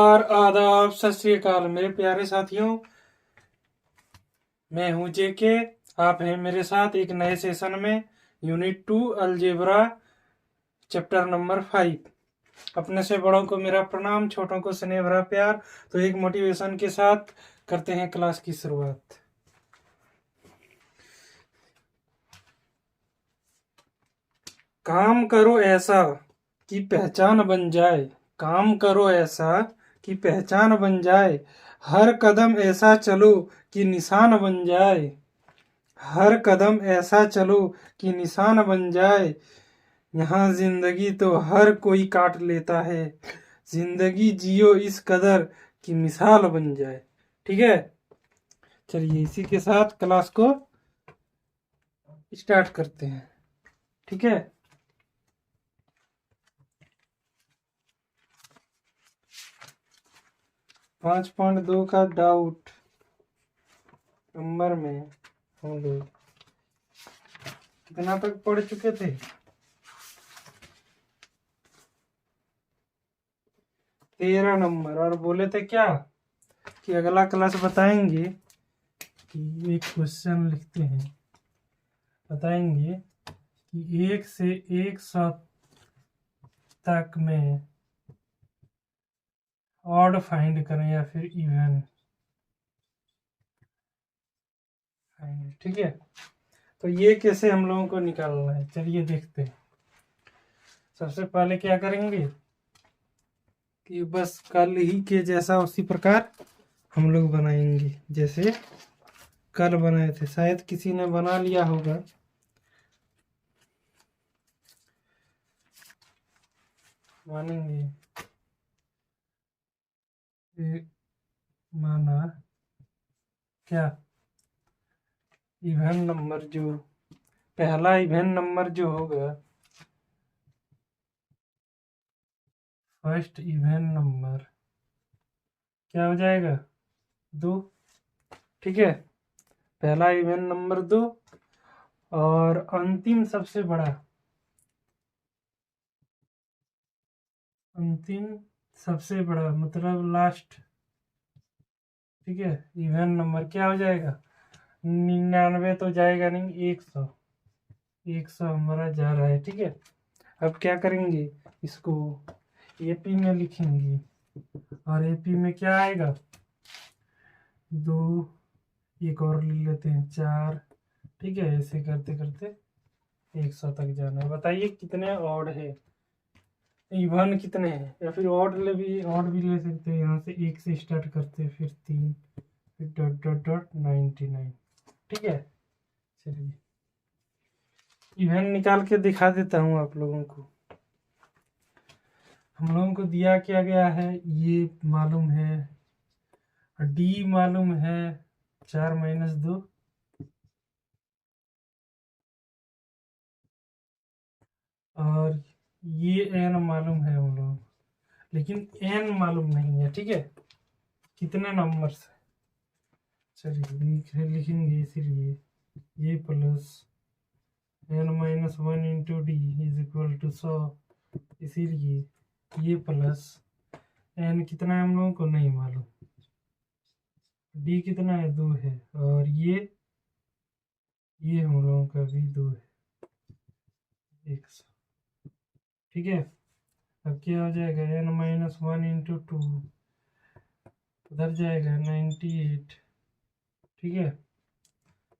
नमस्कार, आदाब, सत श्री अकाल मेरे प्यारे साथियों। मैं हूं जेके। आप हैं मेरे साथ एक नए सेशन में। Unit 2 algebra chapter number 5। अपने से बड़ों को मेरा प्रणाम, छोटों को स्नेह भरा प्यार। तो एक मोटिवेशन के साथ करते हैं क्लास की शुरुआत। काम करो ऐसा कि पहचान बन जाए। काम करो ऐसा कि पहचान बन जाए। हर कदम ऐसा चलो कि निशान बन जाए। हर कदम ऐसा चलो कि निशान बन जाए। यहाँ जिंदगी तो हर कोई काट लेता है। जिंदगी जियो इस कदर कि मिसाल बन जाए। ठीक है, चलिए इसी के साथ क्लास को स्टार्ट करते हैं। ठीक है, 5.2 का डाउट नंबर में हम लोग कितना तक पढ़ चुके थे? 13 नंबर। और बोले थे क्या कि अगला क्लास बताएंगे कि एक क्वेश्चन लिखते हैं, बताएंगे कि 1 से 100 तक में ऑड फाइंड करें या फिर इवन फाइंड। ठीक है, तो ये कैसे हम लोगों को निकालना है, चलिए देखते हैं। सबसे पहले क्या करेंगे कि बस कल ही के जैसा उसी प्रकार हम लोग बनाएंगे जैसे कल बनाए थे। शायद किसी ने बना लिया होगा। मानेंगे माना क्या इवन नंबर, जो पहला इवन नंबर जो होगा, फर्स्ट इवन नंबर क्या हो जाएगा? 2। ठीक है, पहला इवन नंबर 2 और अंतिम सबसे बड़ा, अंतिम सबसे बड़ा मतलब लास्ट। ठीक है, इवन नंबर क्या हो जाएगा? 99 तो जाएगा नहीं, 100। 100 हमारा जा रहा है। ठीक है, अब क्या करेंगे, इसको एपी में लिखेंगे और एपी में क्या आएगा? 2, एक और ले लेते हैं 4। ठीक है, ऐसे करते करते 100 तक जाना है। बताइए कितने ऑड है, इवन कितने हैं, या फिर ऑड भी ले सकते हैं। यहाँ से 1 से स्टार्ट करते हैं, फिर 3, फिर डॉट डॉट डॉट 99। ठीक है, चलिए इवन निकाल के दिखा देता हूँ आप लोगों को। हम लोगों को दिया क्या गया है, ये मालूम है, डी मालूम है 4 - 2, और ये एन मालूम है हम लोग, लेकिन एन मालूम नहीं है। ठीक है, कितने नंबर से, चलिए लिखेंगे। इसीलिए ये plus n-1 into D is equal to 100। इसीलिए ये प्लस n कितना है हम लोगों को नहीं मालूम, डी कितना है 2 है, और ये हम लोगों का भी 2 है, 100। ठीक है, अब क्या हो जाएगा, n-1 इंटू 2 उधर जाएगा 98। ठीक है,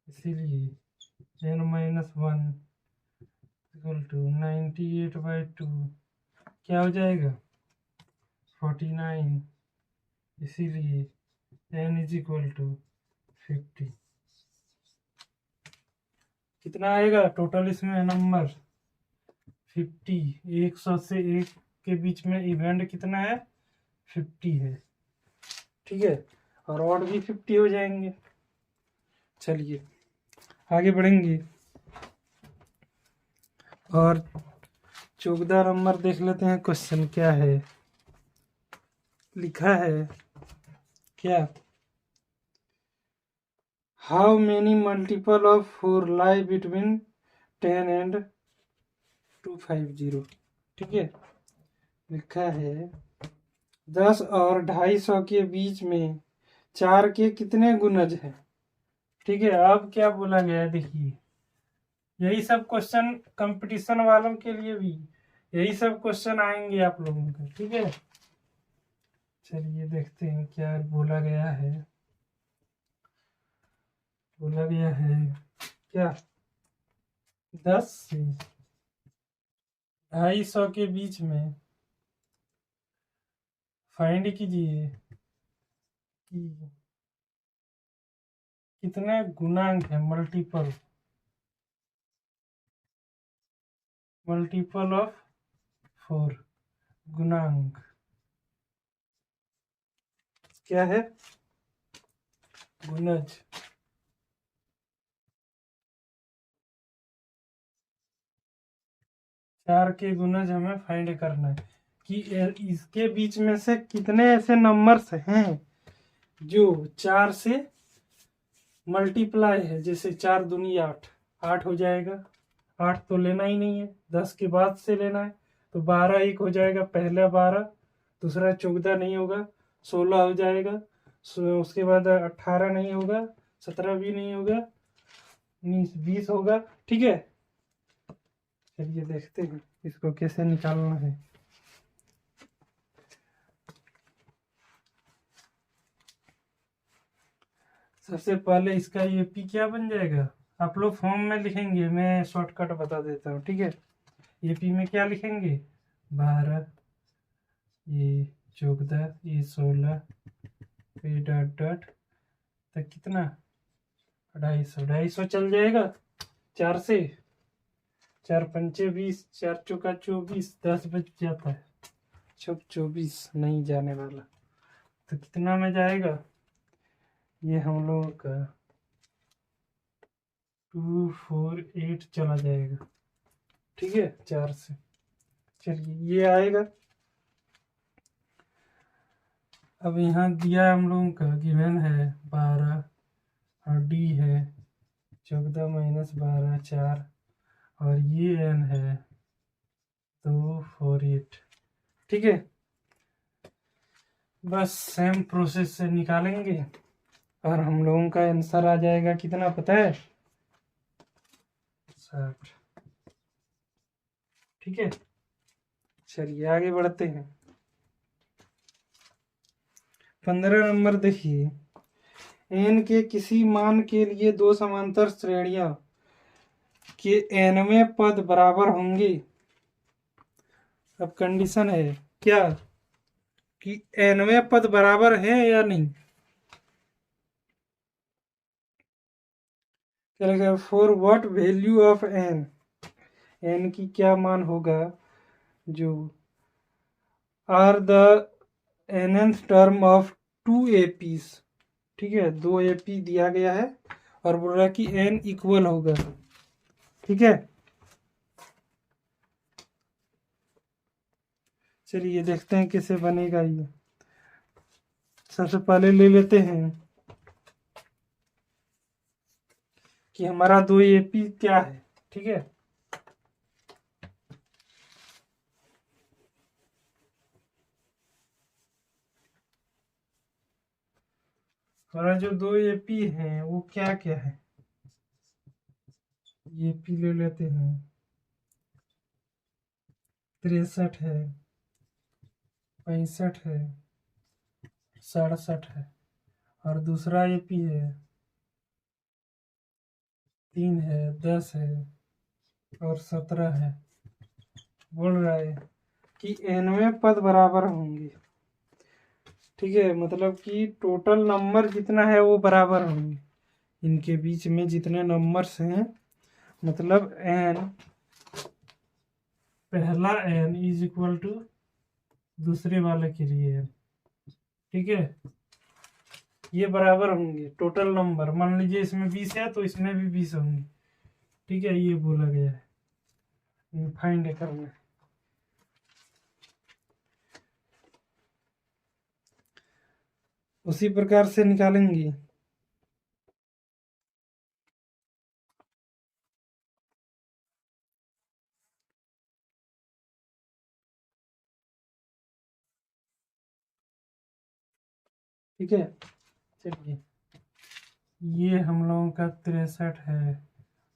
इसीलिए n-1 इक्वल टू 98/2 क्या हो जाएगा, 49। इसीलिए n इज इक्वल टू 50। कितना आएगा टोटल इसमें नंबर? 50। 100 से 1 के बीच में इवेंट कितना है? 50 है। ठीक है, और ऑड भी 50 हो जाएंगे। चलिए आगे बढ़ेंगे और 14 नंबर देख लेते हैं। क्वेश्चन क्या है, लिखा है क्या, how many multiple of 4 lie between 10 and 250। ठीक है, लिखा है 10 और 250 के बीच में 4 के कितने गुणज हैं। ठीक है, अब क्या बोला गया है देखिए, यही सब क्वेश्चन कंपटीशन वालों के लिए भी यही सब क्वेश्चन आएंगे आप लोगों को। ठीक है, चलिए देखते हैं क्या बोला गया है। बोला गया है क्या, 10 से 250 के बीच में फाइंड कीजिए कि कितने गुणांक है, मल्टीपल ऑफ 4 गुणांक क्या है, गुणज। 4 के गुणज हमें फाइंड करना है कि इसके बीच में से कितने ऐसे नंबर्स हैं जो 4 से मल्टीप्लाई है। जैसे 4 दूनी 8, 8 हो जाएगा, 8 तो लेना ही नहीं है, 10 के बाद से लेना है, तो 12 एक हो जाएगा, पहला 12, दूसरा 14 नहीं होगा, 16 हो जाएगा, उसके बाद 18 नहीं होगा, 17 भी नहीं होगा, 20 होगा। ठीक है, चलिए देखते हैं इसको कैसे निकालना है। सबसे पहले इसका यूपी क्या बन जाएगा, आप लोग फॉर्म में लिखेंगे, मैं शॉर्टकट बता देता हूँ। ठीक है, यूपी में क्या लिखेंगे, 12, ये 14, ये 16, फिर डॉट डॉट तक कितना, 250, 250 चल जाएगा 4 से, 4 पंचे 20, 4 चौका 24, 10 बच जाता है, 24 नहीं जाने वाला, तो कितना में जाएगा, ये हम लोगों का 248 चला जाएगा। ठीक है, 4 से, चलिए ये आएगा। अब यहाँ दिया है हम लोगों का, गिवन है 12 और डी है 14 माइनस 12 4, और ये एन है 248। ठीक है, बस सेम प्रोसेस से निकालेंगे और हम लोगों का आंसर आ जाएगा कितना पता है, 60। ठीक है, चलिए आगे बढ़ते हैं। 15 नंबर देखिए, एन के किसी मान के लिए दो समांतर श्रेणियां के एनवें पद बराबर होंगे। अब कंडीशन है क्या कि एनवें पद बराबर है या नहीं। क्या लगेगा, for what value of N, N की क्या मान होगा जो are the nth term of 2 APs. ठीक है, 2 एपी दिया गया है और बोल रहा है कि एन इक्वल होगा। ठीक है, चलिए देखते हैं कैसे बनेगा ये। सबसे पहले ले लेते हैं कि हमारा 2 एपी क्या है। ठीक है, हमारा जो 2 एपी है वो क्या क्या है, एपी ले लेते हैं, 63 है, 65 है, 67 है, और दूसरा एपी है 3 है, 10 है और 17 है। बोल रहा है कि एनवें पद बराबर होंगे। ठीक है, मतलब कि टोटल नंबर जितना है वो बराबर होंगे, इनके बीच में जितने नंबर्स हैं, मतलब एन, पहला एन इज इक्वल टू दूसरे वाले के लिए एन। ठीक है, ये बराबर होंगे टोटल नंबर। मान लीजिए इसमें 20 है तो इसमें भी 20 होंगे। ठीक है, ये बोला गया है फाइंड करना। उसी प्रकार से निकालेंगे। ठीक है। चलिए, ये हम लोगों का 63 है,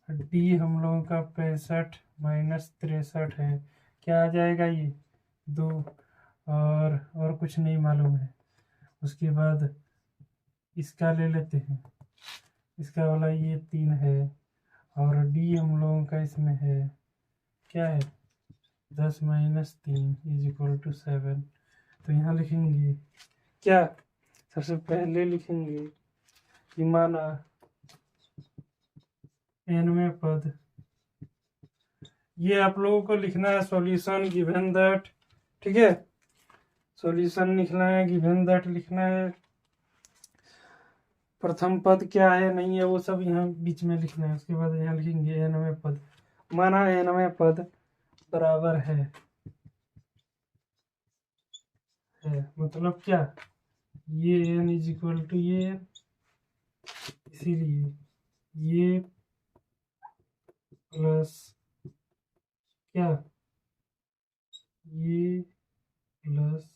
डी हम लोगों का 65 माइनस 63 है, क्या आ जाएगा ये 2, और कुछ नहीं मालूम है। उसके बाद इसका ले लेते हैं, इसका वाला ये 3 है, और डी हम लोगों का इसमें है, क्या है 10 माइनस 3 इज इक्वल टू 7। तो यहाँ लिखेंगे क्या, सबसे पहले लिखेंगे कि माना nवें पद, ये आप लोगों को लिखना है सॉल्यूशन गिवन दैट, ठीक है, सॉल्यूशन लिखना है, गिवन दैट लिखना है, प्रथम पद क्या है नहीं है वो सब यहाँ बीच में लिखना है। उसके बाद यहाँ लिखेंगे nवें पद, माना nवें पद बराबर है, मतलब क्या, ये n इज इक्वल टू ये n, इसीलिए ये प्लस क्या, ये plus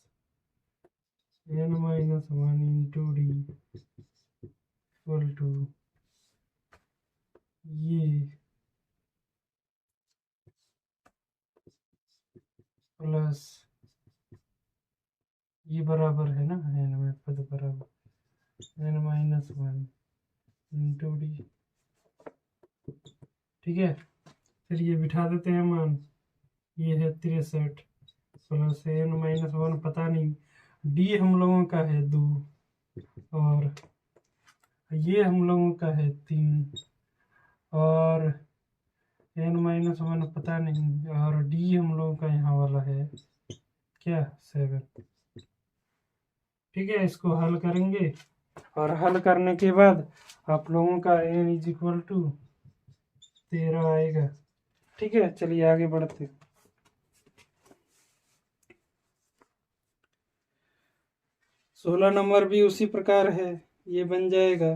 n minus 1 into D equal to ये प्लस ये बराबर है ना n में पद बराबर n माइनस 1 इंटू डी, ठीक है। फिर ये बिठा देते हैं मान, ये है 63 प्लस n माइनस 1 पता नहीं, डी हम लोगों का है 2, और ये हम लोगों का है 3, और n माइनस 1 पता नहीं, और डी हम लोगों का यहाँ वाला है क्या 7, ठीक है। इसको हल करेंगे, और हल करने के बाद आप लोगों का n इज इक्वल टू 13 आएगा, ठीक है। चलिए आगे बढ़ते, 16 नंबर भी उसी प्रकार है, ये बन जाएगा,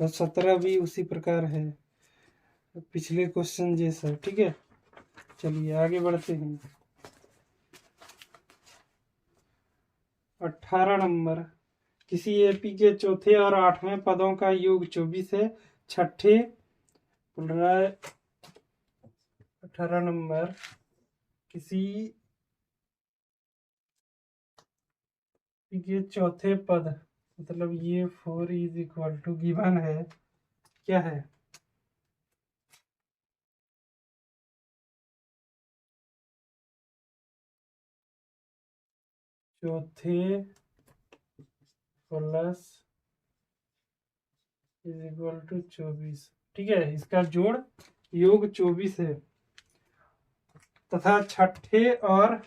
और 17 भी उसी प्रकार है, पिछले क्वेश्चन जैसा, ठीक है। चलिए आगे बढ़ते हैं, 18 नंबर, किसी एपी के चौथे और 8वें पदों का योग 24 है, छठे 18 नंबर, किसी के चौथे पद, मतलब ये 4 इज इक्वल टू गिवन है, क्या है चौथे प्लस इज इक्वल टू 24, ठीक है। इसका जोड़ योग 24 है, तथा छठे और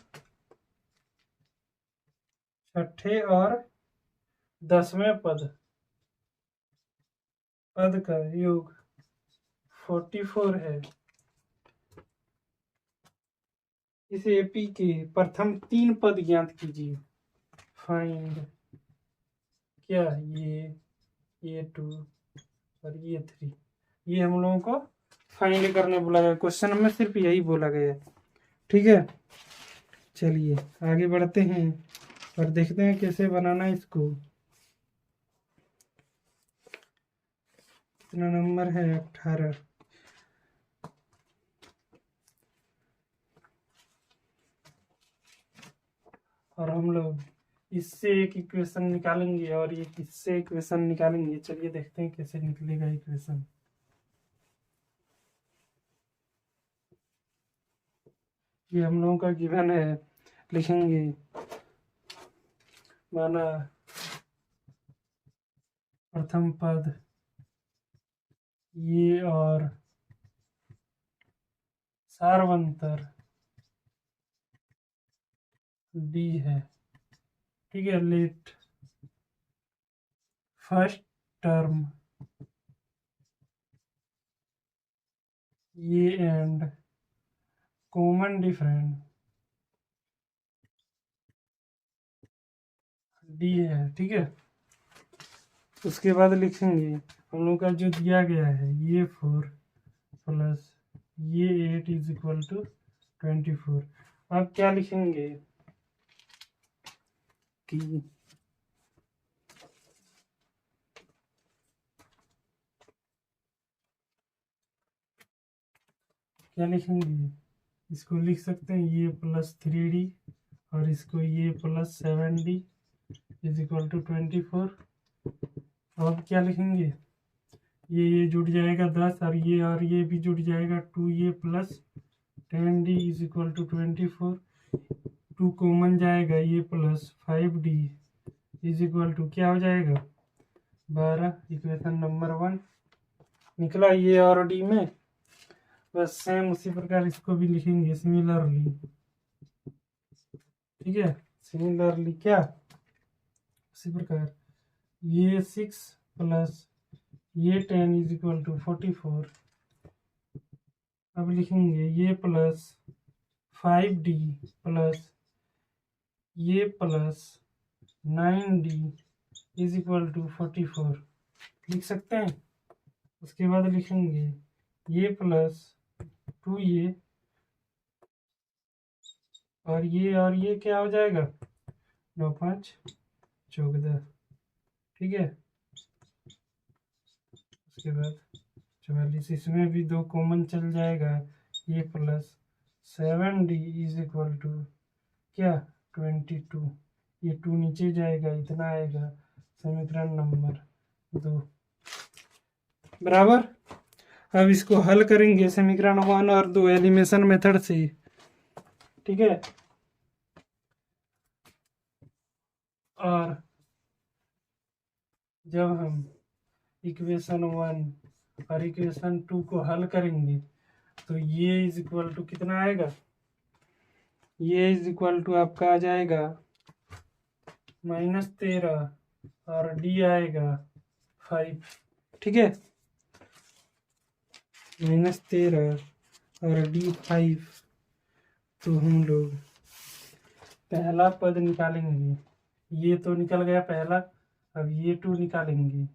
10वें पद का योग 44 है। इस एपी के प्रथम 3 पद ज्ञात कीजिए, फाइंड क्या, ये 2 और ये 3, ये हम लोगों को फाइंड करने बोला गया, क्वेश्चन में सिर्फ यही बोला गया, ठीक है। चलिए आगे बढ़ते हैं और देखते हैं कैसे बनाना इसको। कितना नंबर है 18, और हम लोग इससे एक इक्वेशन निकालेंगे और ये इससे इक्वेशन निकालेंगे। चलिए देखते हैं कैसे निकलेगा इक्वेशन। ये हम लोगों का गिवन है, लिखेंगे माना प्रथम पद ये और सार्वंतर डी है, ठीक है। लेट फर्स्ट टर्म ये एंड कॉमन डिफरेंस डी है, ठीक है। उसके बाद लिखेंगे हम लोग का जो दिया गया है, ये 4 प्लस ये 8 इज इक्वल टू 24। अब क्या लिखेंगे कि क्या लिखेंगे, इसको लिख सकते हैं ये प्लस 3D और इसको ये plus 7D is equal to 24। अब क्या लिखेंगे, ये जुड़ जाएगा 10 और ये भी जुड़ जाएगा 2 plus 10D is equal to 24। 2 common जाएगा, ये plus 5D is equal to क्या हो जाएगा 12। इक्वेशन नंबर 1 निकला ये और डी में। बस सेम उसी प्रकार इसको भी लिखेंगे सिमिलरली, ठीक है। सिमिलरली क्या, उसी प्रकार ये 6 प्लस ये 10 इज इक्वल टू 44। अब लिखेंगे ये प्लस 5D प्लस ये plus 9D is equal to 44 लिख सकते हैं। उसके बाद लिखेंगे ये प्लस 2 और ये क्या हो जाएगा 9 5 14, ठीक है। उसके बाद 44, इसमें भी 2 कॉमन चल जाएगा, ये plus 7D is equal to क्या 22। ये 2 नीचे जाएगा, इतना आएगा समीकरण नंबर 2 बराबर। अब इसको हल करेंगे समीकरण 1 और 2 एलिमिनेशन मेथड से, ठीक है। और जब हम इक्वेशन 1 और इक्वेशन 2 को हल करेंगे तो ये इज इक्वल टू कितना आएगा, ये इज इक्वल टू आपका आ जाएगा -13 और डी आएगा 5, ठीक है। -13 और डी 5। तो हम लोग पहला पद निकालेंगे, ये तो निकल गया पहला। अब ये 2 निकालेंगे,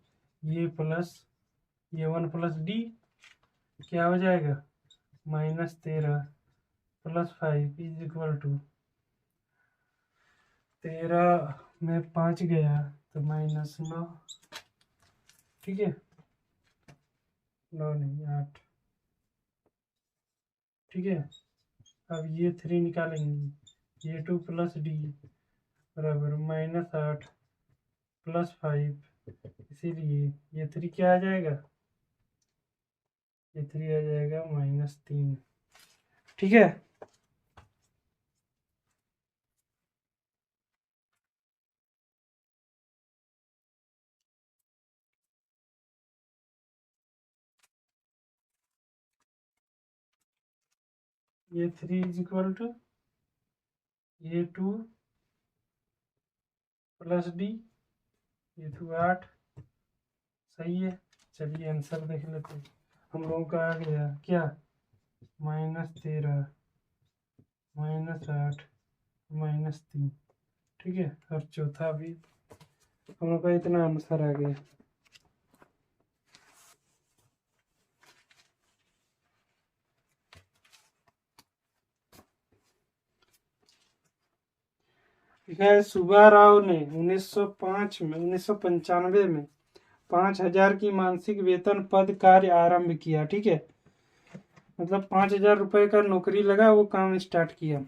ये प्लस ये 1 प्लस डी क्या हो जाएगा -13 प्लस 5 इज इक्वल टू 13 में 5 गया तो -9, ठीक है। 9 नहीं 8, ठीक है। अब ये 3 निकालेंगे, ये 2 प्लस डी बराबर -8 प्लस 5, इसीलिए ये 3 क्या आ जाएगा, ये 3 आ जाएगा -3, ठीक है। ये 3 इज इक्वल टू ये 2 प्लस डी, ये 2 8, सही है। चलिए आंसर देख लेते हैं। हम लोगों का आ गया क्या -13 -8 -3, ठीक है। और चौथा भी हम लोग का इतना आंसर आ गया। सुब्बा राव ने 1995 में 5,000 की मासिक वेतन पद कार्य आरंभ किया, ठीक है। मतलब 5,000 रुपये का नौकरी लगा, वो काम स्टार्ट किया।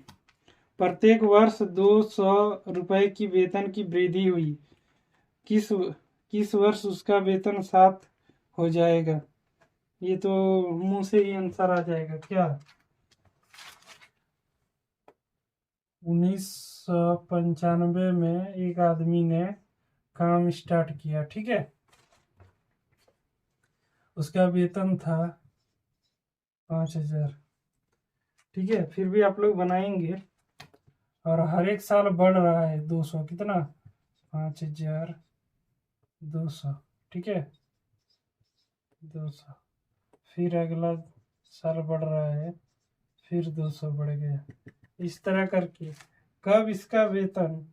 प्रत्येक वर्ष 200 रुपये की वेतन की वृद्धि हुई। किस वर्ष उसका वेतन 7 हो जाएगा। ये तो मुंह से ही आंसर आ जाएगा क्या 1995 में एक आदमी ने काम स्टार्ट किया, ठीक है। उसका वेतन था 5,000, ठीक है। फिर भी आप लोग बनाएंगे और हर एक साल बढ़ रहा है 200, कितना 5,200, ठीक है 200। फिर अगला साल बढ़ रहा है, फिर 200 बढ़ गया। इस तरह करके कब इसका वेतन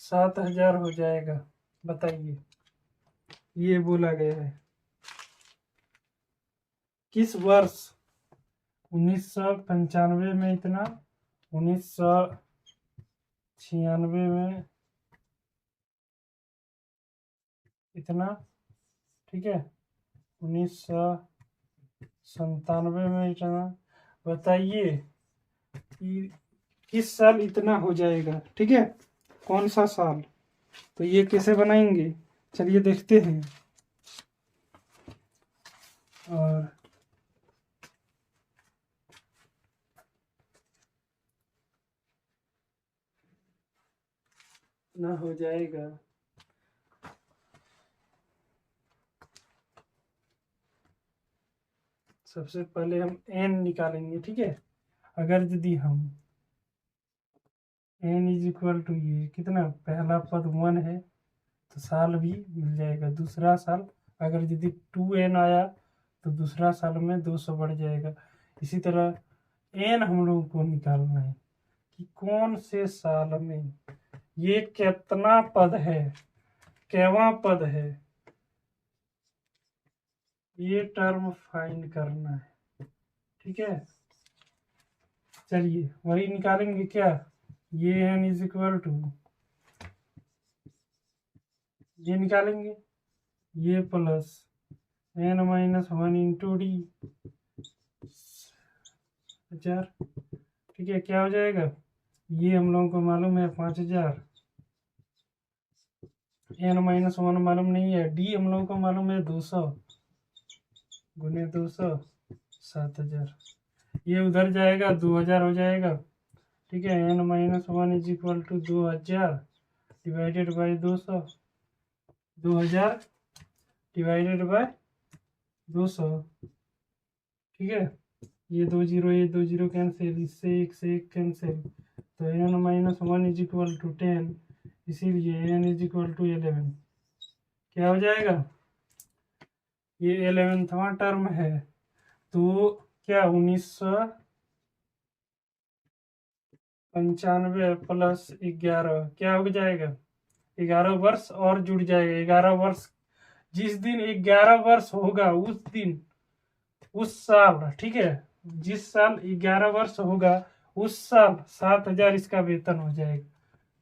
7,000 हो जाएगा बताइए, ये बोला गया है। किस वर्ष 1995 में इतना, 1996 में इतना, ठीक है 1997 में इतना बताइए कि किस साल इतना हो जाएगा। ठीक है, कौन सा साल। तो ये कैसे बनाएंगे, चलिए देखते हैं। और ना हो जाएगा। सबसे पहले हम n निकालेंगे। ठीक है, अगर यदि हम n इज इक्वल टू ये कितना, पहला पद 1 है तो साल भी मिल जाएगा। दूसरा साल अगर यदि 2n आया तो दूसरा साल में 200 बढ़ जाएगा। इसी तरह n हम लोगों को निकालना है कि कौन से साल में ये कितना पद है, कैवा पद है, ये टर्म फाइंड करना है। ठीक है, चलिए वही निकालेंगे। क्या ये n इज इक्वल टू ये निकालेंगे, ये प्लस n-1 इंटू डी 1000। ठीक है, क्या हो जाएगा, ये हम लोगों को मालूम है 5000, n-1 मालूम नहीं है, डी हम लोगों को मालूम है 200 गुने 200 7000। ये उधर जाएगा 2000 हो जाएगा। ठीक है, n-1 is equal to 2000 divided by 200, 2000 divided by 200। ठीक है, ये 2 कैंसिल, इससे एक से एक कैंसिल, तो n-1 इज इक्वल टू 10, इसीलिए n इज इक्वल टू 11। क्या हो जाएगा, ये 11वां टर्म है। तो क्या 1995 प्लस 11 क्या हो जाएगा, 11 वर्ष और जुड़ जाएगा। 11 वर्ष, जिस दिन 11 वर्ष होगा उस दिन, उस साल, ठीक है, जिस साल 11 वर्ष होगा उस साल 7000 इसका वेतन हो जाएगा।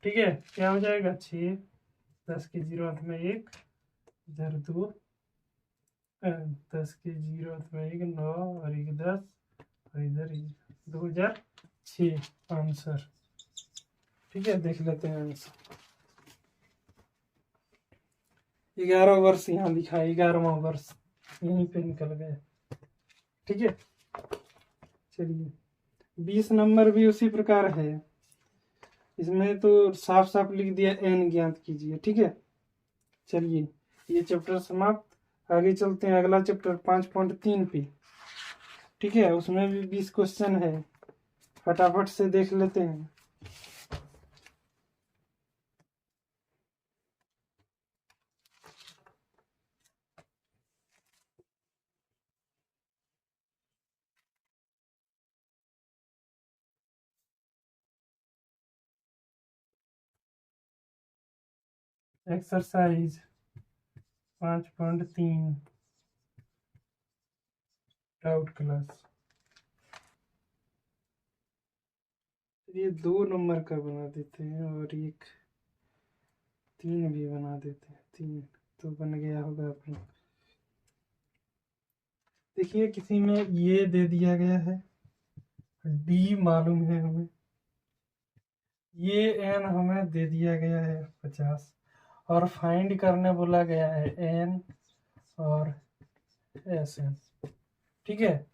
ठीक है, क्या हो जाएगा 6, 10 के 0 अंत में 1, इधर 2, 10 के 0 अंत में 1, 9 और 1 10, और इधर 2006 आंसर। ठीक है, देख लेते हैं आंसर। 11 वर्ष यहाँ लिखा है, 11वां वर्ष यहीं पे निकल गया। ठीक है, चलिए 20 नंबर भी उसी प्रकार है। इसमें तो साफ साफ लिख दिया n ज्ञात कीजिए। ठीक है, चलिए ये चैप्टर समाप्त। आगे चलते हैं, अगला चैप्टर 5.3 पे। ठीक है, उसमें भी 20 क्वेश्चन है, फटाफट से देख लेते हैं। Exercise 5.3 doubt class. ये 2 नंबर का बना देते हैं और एक 3 भी बना देते हैं। 3 तो बन गया होगा अपना। देखिए किसी में ये दे दिया गया है, डी मालूम है हमें, ये एन हमें दे दिया गया है 50, और फाइंड करने बोला गया है एन और एस एन। ठीक है,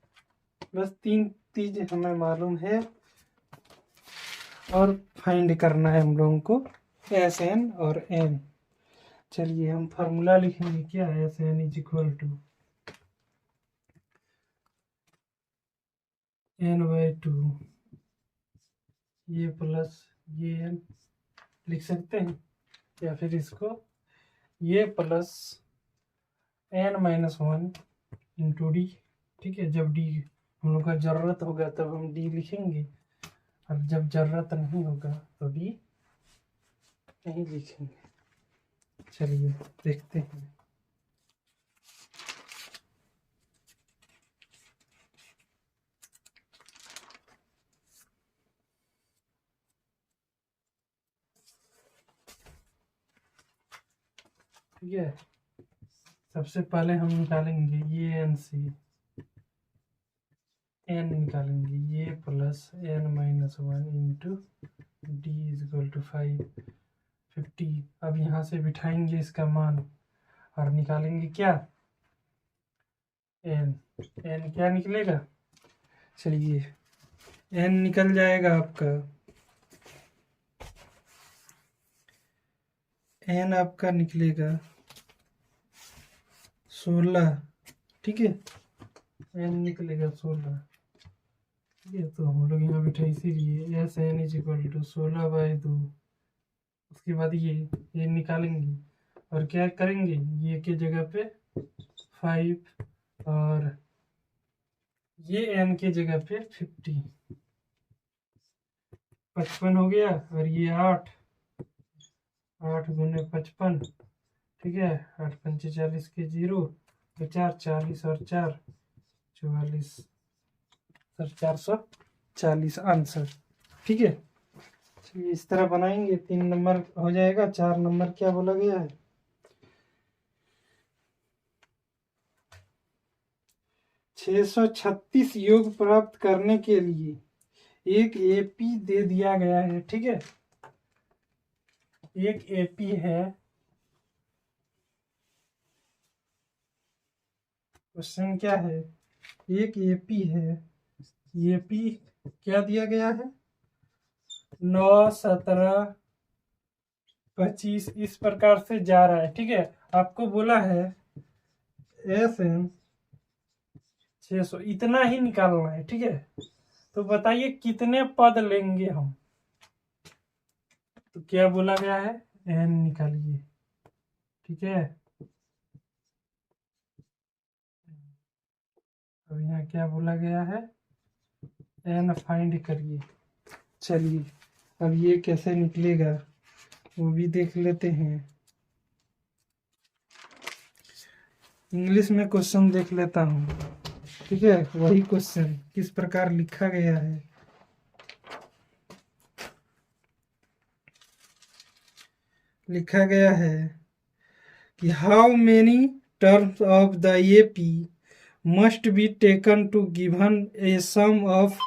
बस 3 चीज हमें मालूम है और फाइंड करना है हम लोगों को एस एन और एन। चलिए हम फार्मूला लिखेंगे। क्या है, S N is equal to n/2, ये प्लस ये एन लिख सकते हैं, या फिर इसको ये प्लस n-1 इंटू डी। ठीक है, जब डी हम लोग का जरूरत होगा तब हम डी लिखेंगे, और जब जरूरत नहीं होगा तो डी नहीं लिखेंगे। चलिए देखते हैं। ठीक है, सबसे पहले हम निकालेंगे ये एन सी, एन निकालेंगे, ये plus n-1 into D is equal to 550। अब यहाँ से बिठाएंगे इसका मान और निकालेंगे क्या, एन। एन क्या निकलेगा, चलिए एन निकल जाएगा आपका, एन आपका निकलेगा 16, ठीक है, एन निकलेगा 16, ठीक है। तो हम लोग यहाँ बैठे इसीलिए S N is equal to 16/2। उसके बाद ये निकालेंगे और क्या करेंगे, ये के जगह पे 5 और ये एन के जगह पे 50, 55 हो गया, और ये 8 गुने 55, ठीक है। 8 पंचे 40 के 0, तो 4 40 और 4 44, सर 440 आंसर, ठीक है। चलिए इस तरह बनाएंगे, 3 नंबर हो जाएगा। 4 नंबर क्या बोला गया है, 636 योग प्राप्त करने के लिए एक एपी दे दिया गया है, ठीक है। एक एपी है, क्वेश्चन क्या है, एक एपी है, एपी क्या दिया गया है, 9 17 25 इस प्रकार से जा रहा है, ठीक है। आपको बोला है एस एन 600 इतना ही निकालना है, ठीक है। तो बताइए कितने पद लेंगे हम, तो क्या बोला गया है, एन निकालिए, ठीक है। अब यहाँ क्या बोला गया है, एन फाइंड करिए। चलिए अब ये कैसे निकलेगा वो भी देख लेते हैं। इंग्लिश में क्वेश्चन देख लेता हूँ, ठीक है। वही क्वेश्चन किस प्रकार लिखा गया है, लिखा गया है कि how many terms of the AP must be taken to given a sum of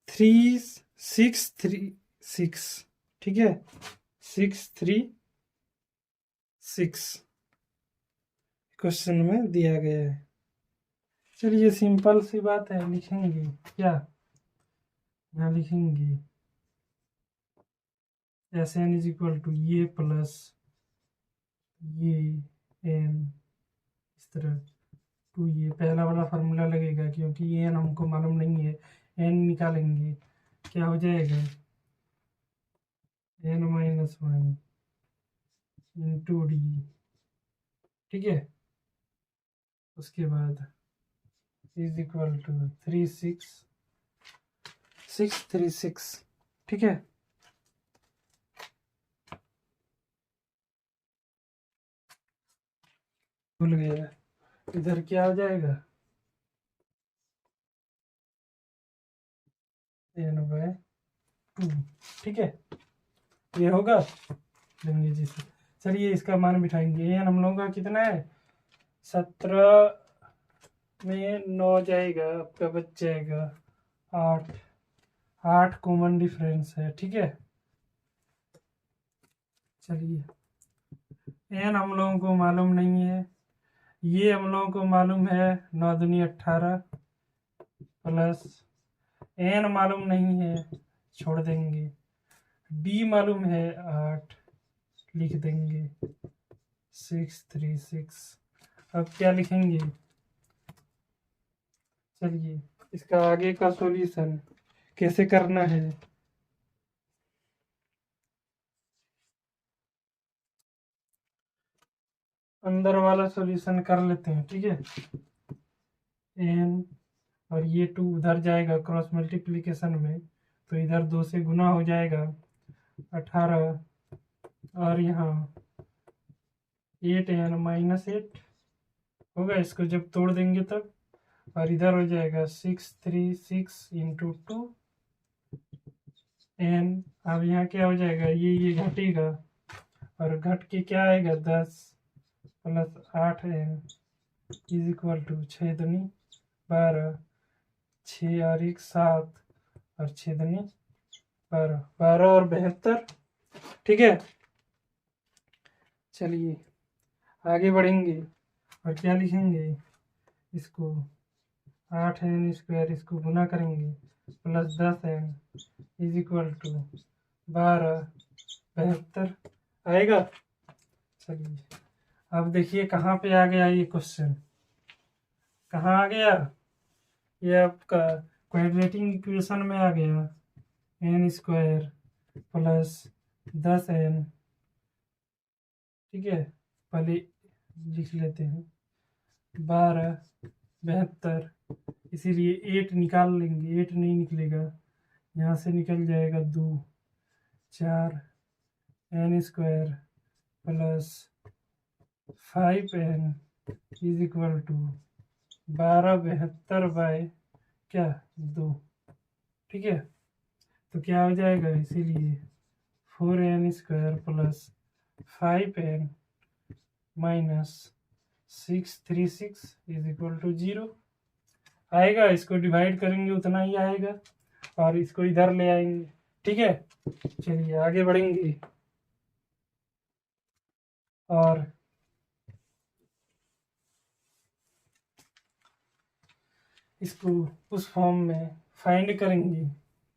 3636, ठीक है, 636 क्वेश्चन में दिया गया है। चलिए सिंपल सी बात है, लिखेंगे क्या, यहाँ लिखेंगे S N is equal to ये प्लस ये एन, इस तरह टू, ये पहला वाला फार्मूला लगेगा क्योंकि ये एन हमको मालूम नहीं है। एन निकालेंगे, क्या हो जाएगा, n-1 इंटू डी, ठीक है। उसके बाद इज इक्वल टू 636, ठीक है। भूल गया, इधर क्या हो जाएगा, n/2, ठीक है। ये होगा लेंगे जी से। चलिए इसका मान बिठाएंगे, एन हम लोगों का कितना है, 17 में 9 जाएगा, आपका बच जाएगा 8, 8 कॉमन डिफरेंस है, ठीक है। चलिए एन हम लोगों को मालूम नहीं है, ये हम लोगों को मालूम है 9 दूनी 18 प्लस एन मालूम नहीं है, छोड़ देंगे, डी मालूम है 8, लिख देंगे 636। अब क्या लिखेंगे, चलिए इसका आगे का सॉल्यूशन कैसे करना है, अंदर वाला सॉल्यूशन कर लेते हैं, ठीक है। एन और ये 2 उधर जाएगा क्रॉस मल्टीप्लिकेशन में, तो इधर 2 से गुना हो जाएगा 18, और यहाँ 8n-8 होगा, इसको जब तोड़ देंगे तब, और इधर हो जाएगा 636 इंटू 2 एन। अब यहाँ क्या हो जाएगा, ये घटेगा, और घट के क्या आएगा 10 plus 8n is equal to 6 दूनी 12, 6 और 1 7 और 6 दूनी 12, 12 और 72। ठीक है, चलिए आगे बढ़ेंगे और क्या लिखेंगे, इसको 8n², इसको गुना करेंगे plus 10n is equal to 12 72 आएगा। चलिए अब देखिए कहाँ पे आ गया ये क्वेश्चन, कहाँ आ गया, ये आपका क्वाड्रेटिक इक्वेशन में आ गया, n² प्लस 10n। ठीक है, पहले लिख लेते हैं 12 72, इसीलिए 8 निकाल लेंगे, 8 नहीं निकलेगा, यहाँ से निकल जाएगा 2 4 n² plus 5n is equal to 12 72 by क्या 2। ठीक है, तो क्या हो जाएगा, इसीलिए 4n² plus 5n minus 636 is equal to 0 आएगा। इसको डिवाइड करेंगे उतना ही आएगा और इसको इधर ले आएंगे। ठीक है, चलिए आगे बढ़ेंगे और इसको उस फॉर्म में फाइंड करेंगे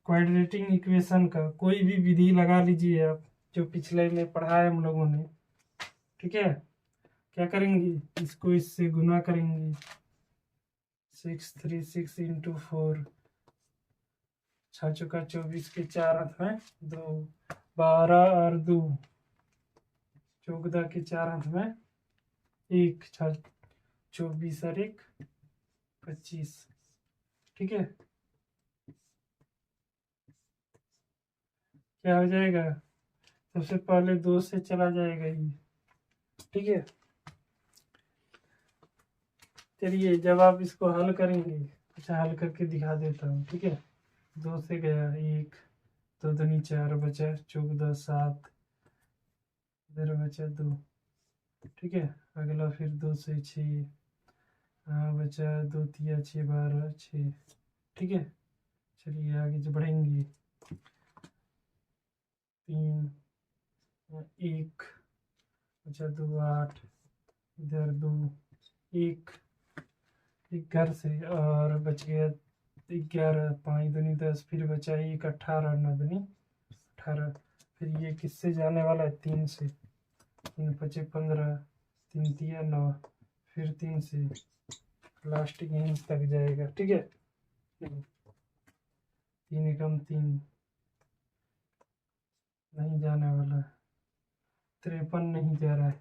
क्वाड्रेटिक इक्वेशन का। कोई भी विधि लगा लीजिए आप, जो पिछले में पढ़ा है हम लोगों ने। ठीक है, क्या करेंगे, इसको इससे गुना करेंगे 636 इंटू 4, 6 चौका 24 के 4 हाथ में 2, 12 और 2 14 के 4 हाथ में 1, 6 24 और 1 25। ठीक है, क्या हो जाएगा, सबसे पहले 2 से चला जाएगा ये। ठीक है, चलिए जब आप इसको हल करेंगे, अच्छा हल करके दिखा देता हूँ। ठीक है, 2 से गया 1, 2 दूनी 4 बचा 14 7, इधर बचा 2। ठीक है, अगला फिर 2 से 6, हाँ बचा 2 तिया 6 12 6। ठीक है, चलिए आगे जो बढ़ेंगे 3 1 बचा 2 8, इधर 2 1 घर से और बच गया 11, 5 दूनी 10, फिर बचा 1 18, 9 दूनी 18। फिर ये किससे जाने वाला है, 3 से, 3 5 15, 3 तिया 9, फिर 3 से लास्ट यहीं तक जाएगा। ठीक है, 3 एकम 3 नहीं जाने वाला, 53 नहीं जा रहा है।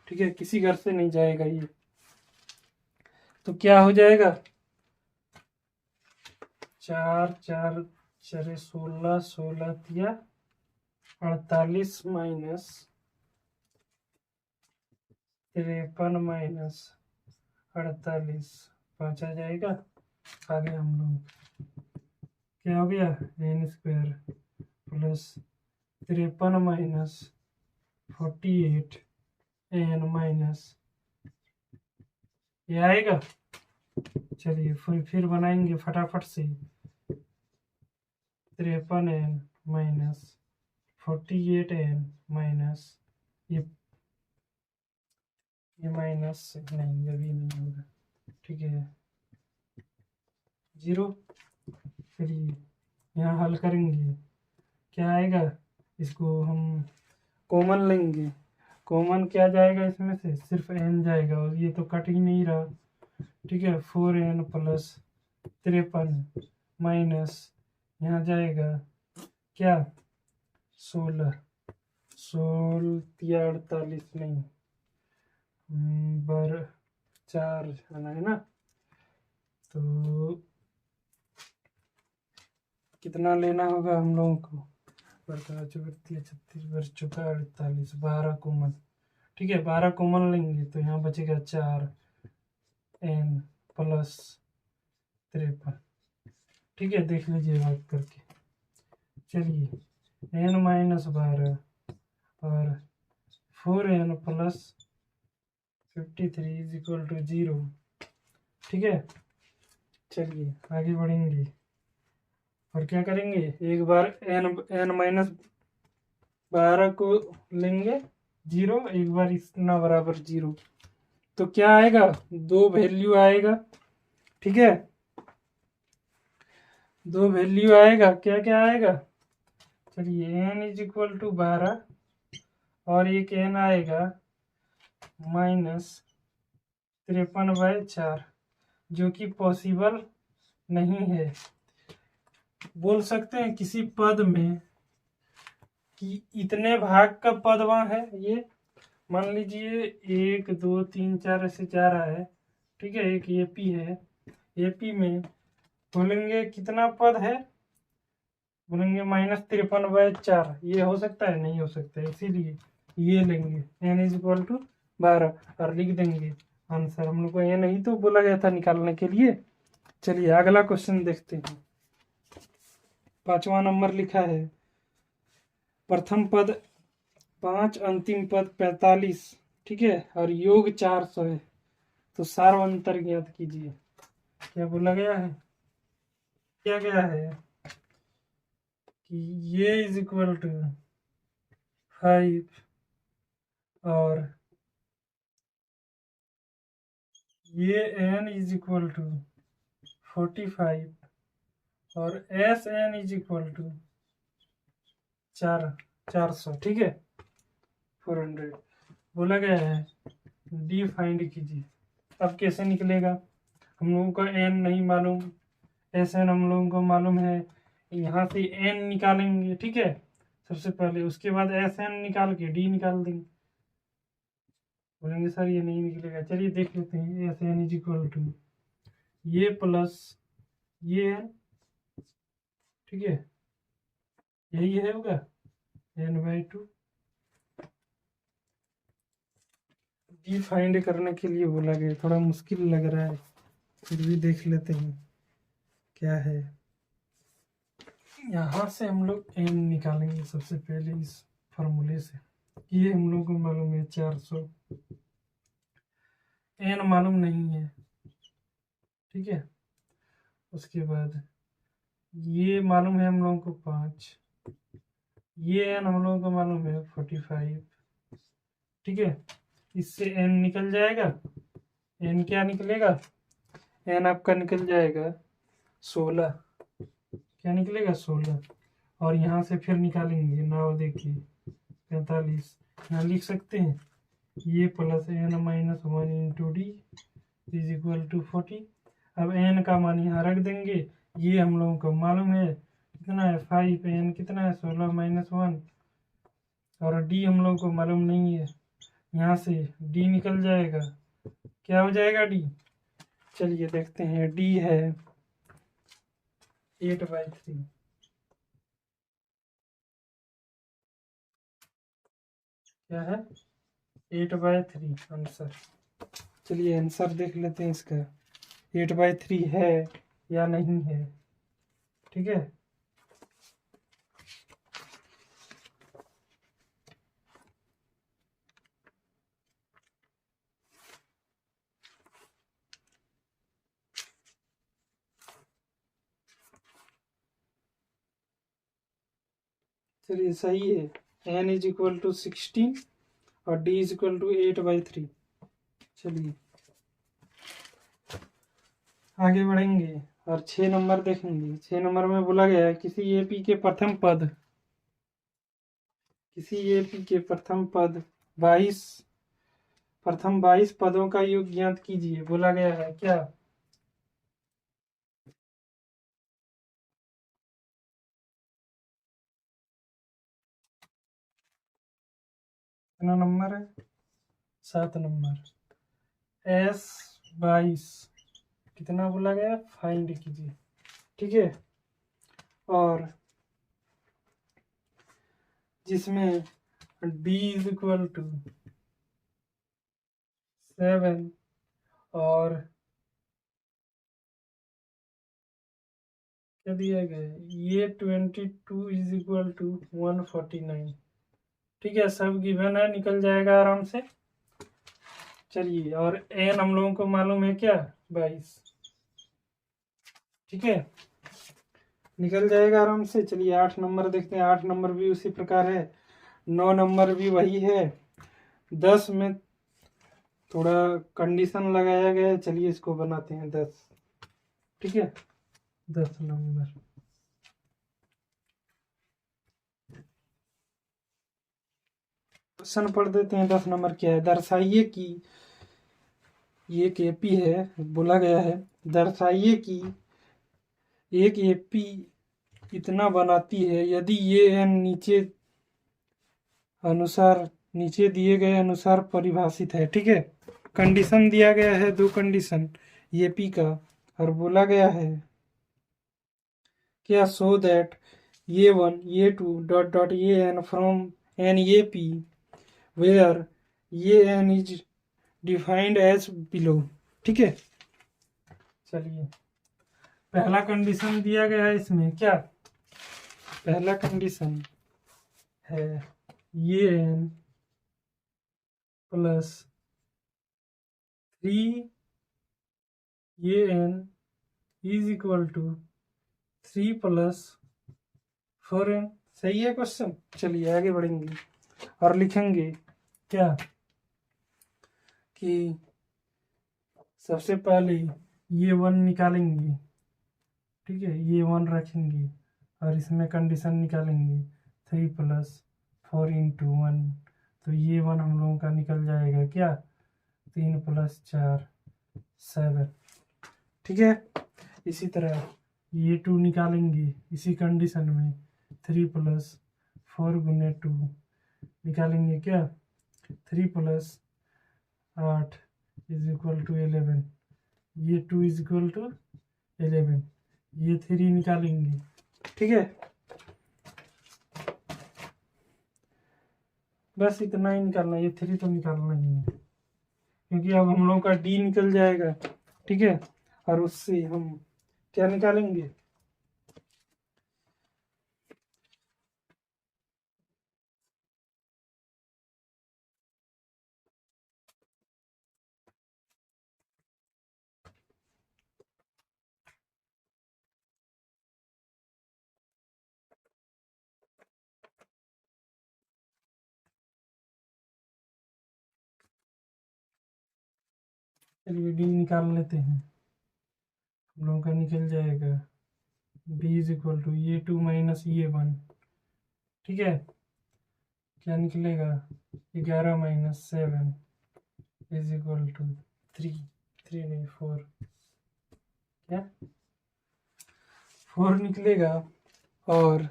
ठीक है, किसी घर से नहीं जाएगा ये, तो क्या हो जाएगा, 4 4 4 16, 16 तिया 48 माइनस 53 माइनस 48 5 आ जाएगा। आगे हम लोग क्या हो गया, n² plus 53 minus 48 n minus ये आएगा। चलिए फिर बनाएंगे फटाफट से, 53n माइनस 48n माइनस ये माइनस नहीं, अभी नहीं होगा। ठीक है, 0। चलिए यहाँ हल करेंगे, क्या आएगा, इसको हम कॉमन लेंगे, कॉमन क्या जाएगा इसमें से, सिर्फ n जाएगा और ये तो कट ही नहीं रहा। ठीक है, 4n प्लस 53 माइनस यहाँ जाएगा क्या 16, 16 तिया 48 नहीं 12 4 आना है ना, तो कितना लेना होगा हम लोगों को, 12 34 36 वर्ष चुका 48, 12 कॉमन। ठीक है, 12 कॉमन लेंगे तो यहाँ बचेगा 4 n प्लस 53। ठीक है, देख लीजिए बात करके। चलिए n माइनस 12 और 4n plus 53 is equal to 0। ठीक है, चलिए आगे बढ़ेंगे और क्या करेंगे, एक बार n-12 को लेंगे 0, एक बार इतना बराबर 0, तो क्या आएगा, 2 वैल्यू आएगा। ठीक है, 2 वैल्यू आएगा, क्या क्या आएगा, चलिए n इज इक्वल टू 12 और एक n आएगा -53/4, जो कि पॉसिबल नहीं है। बोल सकते हैं किसी पद में कि इतने भाग का पद वहाँ है, ये मान लीजिए 1 2 3 4 ऐसे 4 है। ठीक है, एक एपी है, एपी में बोलेंगे कितना पद है, बोलेंगे -53/4, ये हो सकता है, नहीं हो सकता है, इसीलिए ये लेंगे n इज इक्वल टू 12 और लिख देंगे आंसर। हम लोग को ये नहीं तो बोला गया था निकालने के लिए। चलिए अगला क्वेश्चन देखते हैं। 5वां नंबर लिखा है, प्रथम पद 5, अंतिम पद 45। ठीक है, और योग 400 है, तो सार्वंतर ज्ञात कीजिए। क्या बोला गया है, क्या गया है कि ये इज इक्वल टू 5 और ये n इज इक्वल टू 45 और S N is equal to 400। ठीक है, 400 बोला गया है, डी फाइंड कीजिए। अब कैसे निकलेगा, हम लोगों को n नहीं मालूम, एस एन हम लोगों को मालूम है, यहाँ से n निकालेंगे। ठीक है, सबसे पहले, उसके बाद एस एन निकाल के डी निकाल देंगे। बोलेंगे सर ये नहीं निकलेगा, चलिए देख लेते हैं। S N is equal to ये प्लस ये है, ठीक है, यही है होगा n/2। डी फाइंड करने के लिए बोला गया, थोड़ा मुश्किल लग रहा है, फिर भी देख लेते हैं क्या है। यहाँ से हम लोग n निकालेंगे सबसे पहले इस फॉर्मूले से। ये हम लोग को मालूम है 400, n मालूम नहीं है। ठीक है, उसके बाद ये मालूम है हम लोगों को 5, ये n हम लोगों को मालूम है 45। ठीक है, इससे n निकल जाएगा, n क्या निकलेगा, n आपका निकल जाएगा 16। क्या निकलेगा, 16। और यहाँ से फिर निकालेंगे 9, देखिए 45, यहाँ लिख सकते हैं ये plus n-1 into D is equal to 40। अब n का मान यहाँ रख देंगे, ये हम लोगों को मालूम है कितना है 5, n कितना है 16-1, और डी हम लोगों को मालूम नहीं है, यहाँ से डी निकल जाएगा, क्या हो जाएगा डी, चलिए देखते हैं। डी है 8/3। क्या है, 8/3 आंसर। चलिए आंसर देख लेते हैं इसका, 8/3 है या नहीं है। ठीक है, चलिए सही है, n इज इक्वल टू 16 और d इज इक्वल टू 8/3। चलिए आगे बढ़ेंगे और 6 नंबर देखेंगे। 6 नंबर में बोला गया है, किसी एपी के प्रथम पद 22 पदों का योग ज्ञात कीजिए। बोला गया है क्या, कितना नंबर है, 7 नंबर। S22 कितना बोला गया, फाइंड कीजिए। ठीक है, और जिसमें d इज इक्वल टू 7 और क्या दिया गया है, ये 22 इज इक्वल टू 149। ठीक है, सब गिवन है, निकल जाएगा आराम से। चलिए, और n हम लोगों को मालूम है क्या, 22। ठीक है, निकल जाएगा आराम से। चलिए 8 नंबर देखते हैं। 8 नंबर भी उसी प्रकार है, 9 नंबर भी वही है, 10 में थोड़ा कंडीशन लगाया गया है। चलिए इसको बनाते हैं 10। ठीक है, 10 नंबर। क्वेश्चन पढ़ देते हैं। 10 नंबर क्या है? दर्शाइए कि ये एक एपी है, बोला गया है दर्शाइए कि एक एपी इतना बनाती है यदि ये एन नीचे दिए गए अनुसार परिभाषित है। ठीक है, कंडीशन दिया गया है, 2 कंडीशन एपी का, और बोला गया है क्या? सो दैट ये 1 ये 2 डॉट डॉट ये N from N A P where ये N is defined as below. ठीक है, चलिए पहला कंडीशन दिया गया है इसमें। क्या पहला कंडीशन है? ये एन प्लस 3 ये N is equal to 3 plus 4n। सही है क्वेश्चन। चलिए आगे बढ़ेंगे और लिखेंगे क्या कि सबसे पहले ये 1 निकालेंगे। ठीक है, ये 1 रखेंगे और इसमें कंडीशन निकालेंगे 3 प्लस 4 इंटू 1, तो ये 1 हम लोगों का निकल जाएगा क्या? 3 प्लस 4 7। ठीक है, इसी तरह ये 2 निकालेंगे इसी कंडीशन में, 3 प्लस 4 गुने 2 निकालेंगे क्या? 3 प्लस 8 इज इक्वल टू 11, ये 2 इज इक्वल टू 11, ये 3 निकालेंगे। ठीक है, बस इतना ही निकालना, ये 3 तो निकालना ही है क्योंकि अब हम लोगों का डी निकल जाएगा। ठीक है, और उससे हम क्या निकालेंगे? चलिए डी निकाल लेते हैं। हम लोगों का निकल जाएगा बी इज इक्वल टू ये 2 माइनस ये 1। ठीक है, क्या निकलेगा? 11 माइनस 7 इज इक्वल टू 3 नहीं 4, क्या 4 निकलेगा। और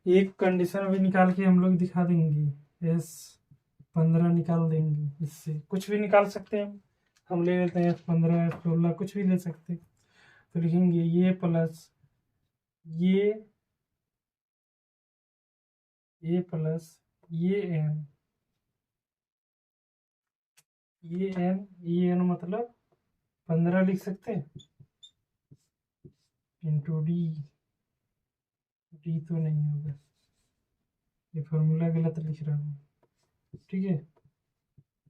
एक कंडीशन भी निकाल के हम लोग दिखा देंगे, S15 निकाल देंगे। इससे कुछ भी निकाल सकते हैं, हम ले लेते हैं S15 S16 कुछ भी ले सकते हैं। तो लिखेंगे ये प्लस ये प्लस ये एन मतलब 15 लिख सकते हैं, इंटू डी तो नहीं होगा, ये फॉर्मूला गलत लिख रहा हूँ। ठीक है,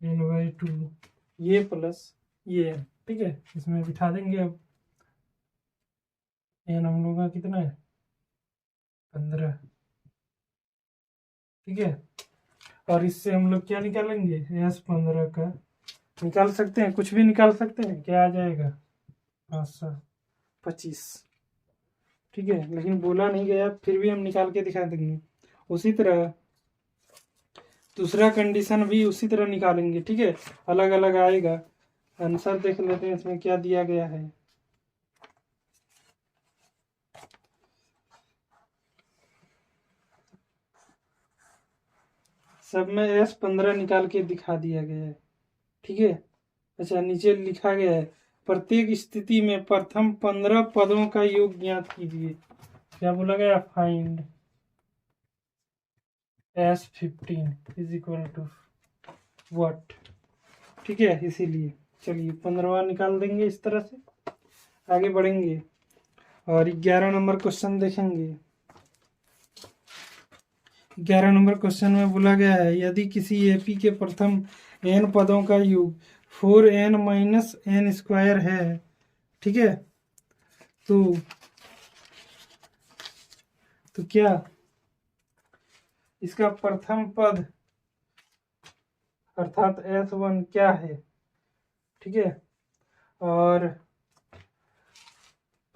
n/2 ये प्लस ये n। ठीक है, इसमें बिठा देंगे। अब n हम लोग का कितना है? 15। ठीक है, और इससे हम लोग क्या निकालेंगे? S15 का निकाल सकते हैं, कुछ भी निकाल सकते हैं। क्या आ जाएगा? 525। ठीक है, लेकिन बोला नहीं गया, फिर भी हम निकाल के दिखा देंगे। उसी तरह दूसरा कंडीशन भी उसी तरह निकालेंगे। ठीक है, अलग अलग आएगा। आंसर देख लेते हैं इसमें क्या दिया गया है। सब में S15 निकाल के दिखा दिया गया है। ठीक है, अच्छा नीचे लिखा गया है प्रत्येक स्थिति में प्रथम 15 पदों का योग ज्ञात कीजिए। क्या बोला गया? Find S15 is equal to what. ठीक है, इसीलिए चलिए 15वां निकाल देंगे इस तरह से। आगे बढ़ेंगे और 11 नंबर क्वेश्चन देखेंगे। 11 नंबर क्वेश्चन में बोला गया है यदि किसी एपी के प्रथम n पदों का योग 4n - n² है। ठीक है, तो क्या इसका प्रथम पद अर्थात S1 क्या है, ठीक है, और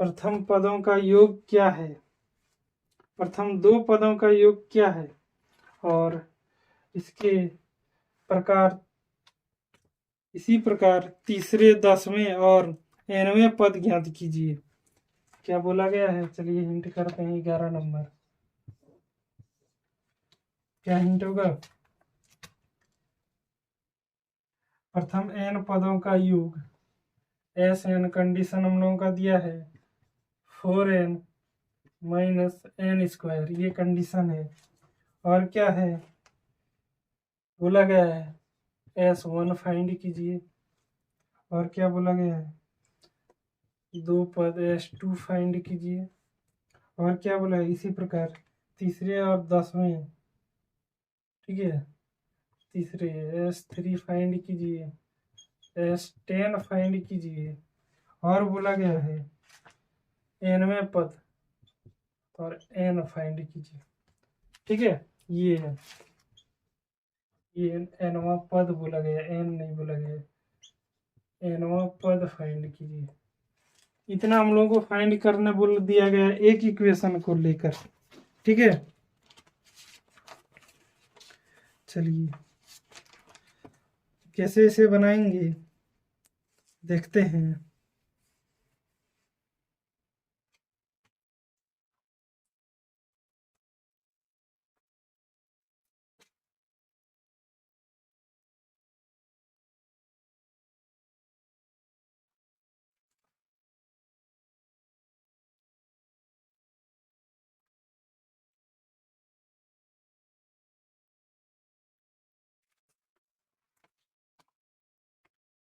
प्रथम पदों का योग क्या है, प्रथम दो पदों का योग क्या है, और इसके प्रकार इसी प्रकार तीसरे, 10वें और 9वें पद ज्ञात कीजिए। क्या बोला गया है, चलिए हिंट करते हैं। 11 नंबर क्या हिंट होगा? प्रथम n पदों का योग, Sn कंडीशन हम लोगों का दिया है 4n माइनस n स्क्वायर, ये कंडीशन है। और क्या है बोला गया है, S1 फाइंड कीजिए। और क्या बोला गया है, दो पद S2 फाइंड कीजिए। और क्या बोला है, इसी प्रकार तीसरे और 10वें, ठीक है, तीसरे S3 फाइंड कीजिए, S10 फाइंड कीजिए। और बोला गया है nवें पद और n फाइंड कीजिए, ठीक है। ये है, ये nवां पद बोला गया, n नहीं बोला गया, nवां पद फाइंड कीजिए। इतना हम लोगों को फाइंड करने बोल दिया गया एक इक्वेशन को लेकर, ठीक है। चलिए कैसे इसे बनाएंगे देखते हैं।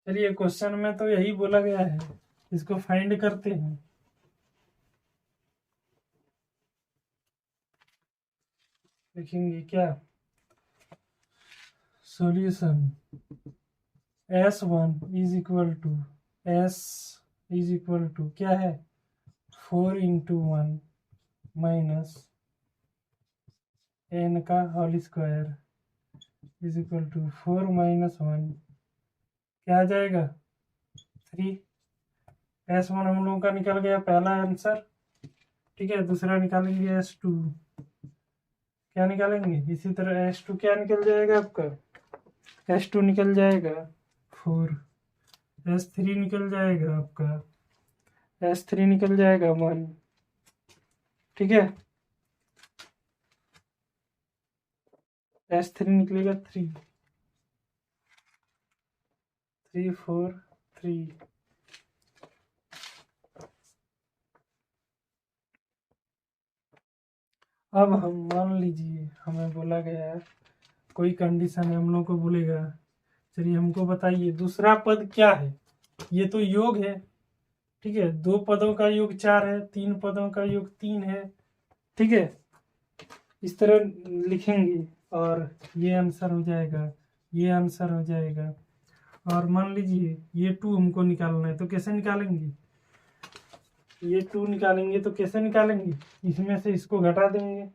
चलिए क्वेश्चन में तो यही बोला गया है, इसको फाइंड करते हैं। लिखेंगे क्या, solution S1 is equal to S is equal to क्या है 4 इंटू 1 माइनस n का whole square is equal to 4 minus 1, क्या आ जाएगा 3। S1 हम लोगों का निकल गया पहला आंसर, ठीक है। दूसरा निकालेंगे S2, क्या निकालेंगे, इसी तरह S2 क्या निकल जाएगा आपका, S2 निकल जाएगा 4, S3 निकल जाएगा आपका, S3 निकल जाएगा 1, ठीक है। S3 निकलेगा 3, 3 4 3। अब हम मान लीजिए हमें बोला गया है कोई कंडीशन है, हम लोग को बोलेगा चलिए हमको बताइए दूसरा पद क्या है। ये तो योग है, ठीक है, दो पदों का योग 4 है, तीन पदों का योग 3 है, ठीक है। इस तरह लिखेंगे और ये आंसर हो जाएगा, ये आंसर हो जाएगा। और मान लीजिए ये 2 हमको निकालना है, तो कैसे निकालेंगे, ये 2 निकालेंगे तो कैसे निकालेंगे, इसमें से इसको घटा देंगे,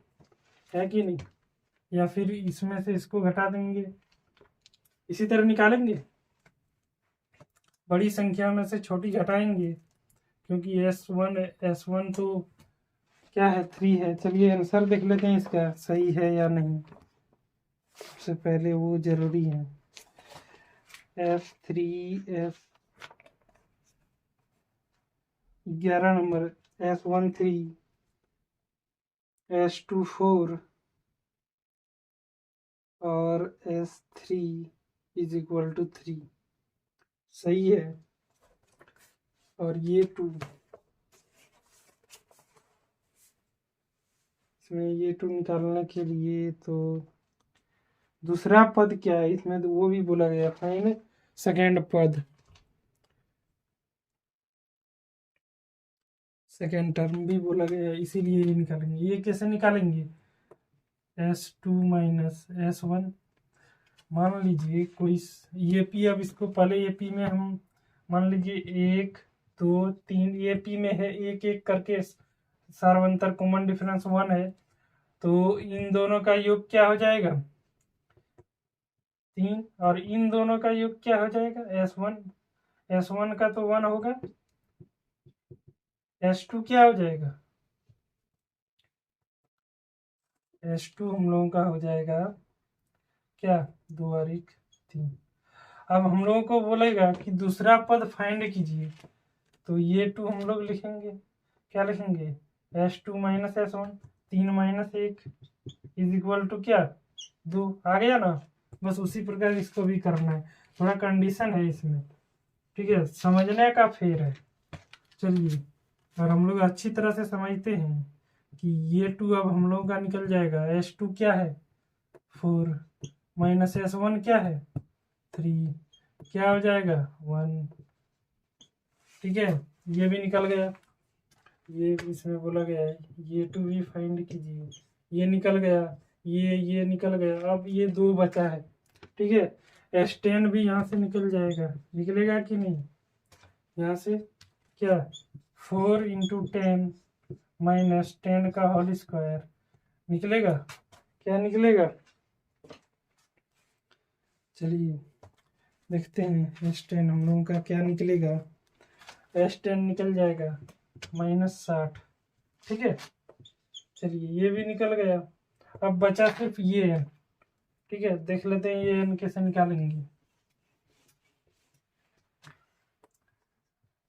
है कि नहीं, या फिर इसमें से इसको घटा देंगे, इसी तरह निकालेंगे। बड़ी संख्या में से छोटी घटाएंगे, क्योंकि S1 तो क्या है 3 है। चलिए आंसर देख लेते हैं इसका सही है या नहीं, सबसे पहले वो जरूरी है। F3 F 11 number, S1 3, S2 4 और S3 इज इक्वल टू 3, सही है। और ये 2, इसमें ये 2 निकालने के लिए तो दूसरा पद क्या है इसमें, तो वो भी बोला गया फाइन सेकेंड पद, सेकेंड टर्म भी बोला गया, इसीलिए ये निकालेंगे। ये कैसे निकालेंगे, S2 माइनस S1, मान लीजिए कोई ये पी, अब इसको पहले ये पी में हम मान लीजिए 1 तो 3 ए पी में है, एक एक करके सार्वंतर कॉमन डिफरेंस 1 है, तो इन दोनों का योग क्या हो जाएगा 3, और इन दोनों का योग क्या हो जाएगा S1 का तो 1 होगा, S2 क्या हो जाएगा S2 हम लोगों का हो जाएगा क्या 2 और 1 3। अब हम लोगों को बोलेगा कि दूसरा पद फाइंड कीजिए, तो ये 2 हम लोग लिखेंगे, क्या लिखेंगे S2 minus S1, 3 minus 1 is equal to क्या 2, आ गया ना। बस उसी प्रकार इसको भी करना है, थोड़ा कंडीशन है इसमें, ठीक है, समझने का फेर है। चलिए, और हम लोग अच्छी तरह से समझते हैं कि ये 2 अब हम लोगों का निकल जाएगा, S2 क्या है 4 माइनस S1 क्या है 3, क्या हो जाएगा 1, ठीक है, ये भी निकल गया। ये इसमें बोला गया है ये 2 भी फाइंड कीजिए, ये निकल गया, ये निकल गया। अब ये 2 बचा है, ठीक है, S10 भी यहाँ से निकल जाएगा, निकलेगा कि नहीं, यहाँ से क्या 4 इंटू 10 माइनस 10 का होल स्क्वायर निकलेगा, क्या निकलेगा। चलिए देखते हैं S10 हम लोगों का क्या निकलेगा, S10 निकल जाएगा -60, ठीक है। चलिए ये भी निकल गया, अब बचा सिर्फ ये है, ठीक है, देख लेते हैं ये n कैसे निकालेंगे।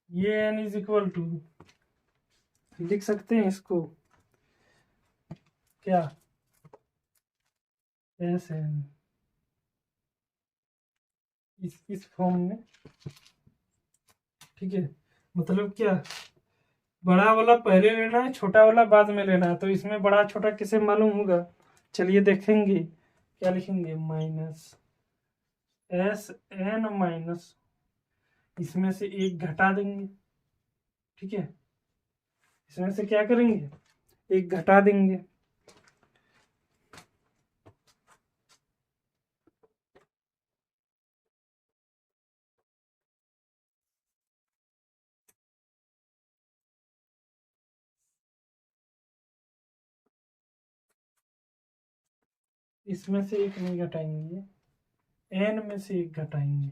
ये n इज इक्वल टू लिख सकते हैं इसको क्या Sn इस फॉर्म में, ठीक है, मतलब क्या बड़ा वाला पहले लेना है, छोटा वाला बाद में लेना है, तो इसमें बड़ा छोटा किसे मालूम होगा, चलिए देखेंगे क्या लिखेंगे -Sn माइनस इसमें से एक घटा देंगे, ठीक है, इसमें से क्या करेंगे एक घटा देंगे, इसमें से एक नहीं घटाएंगे, n में से एक घटाएंगे,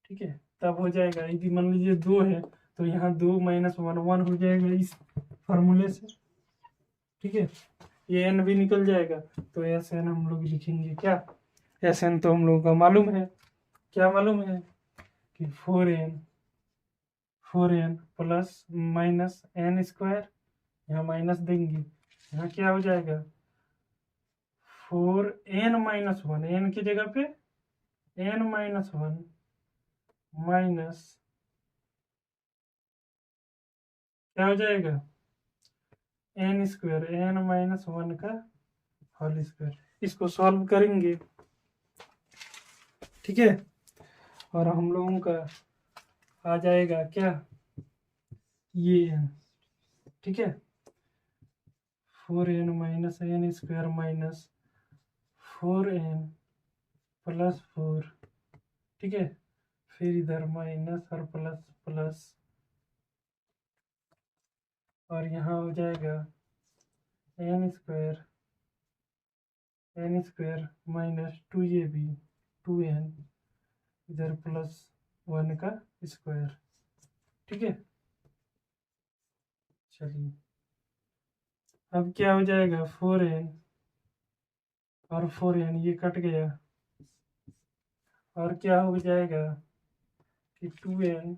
ठीक है, तब हो जाएगा। यदि मान लीजिए 2 है तो यहाँ 2 माइनस 1 1 हो जाएगा इस फॉर्मूले से, ठीक है, ये n भी निकल जाएगा, तो Sn हम लोग लिखेंगे क्या Sn तो हम लोगों का मालूम है, क्या मालूम है कि 4n plus minus n square, यहाँ माइनस देंगे, यहाँ क्या हो जाएगा 4n माइनस 1, n की जगह पे n माइनस 1 माइनस क्या हो जाएगा n स्क्वायर, n माइनस 1 का होल स्क्वायर, इसको सॉल्व करेंगे, ठीक है, और हम लोगों का आ जाएगा क्या ये n, ठीक है, 4n minus n square minus 4n plus 4, ठीक है, फिर इधर माइनस और प्लस प्लस, और यहाँ हो जाएगा n square minus 2ab 2n इधर प्लस 1 का स्क्वायर, ठीक है। चलिए अब क्या हो जाएगा 4n और 4n ये कट गया, और क्या हो जाएगा कि 2n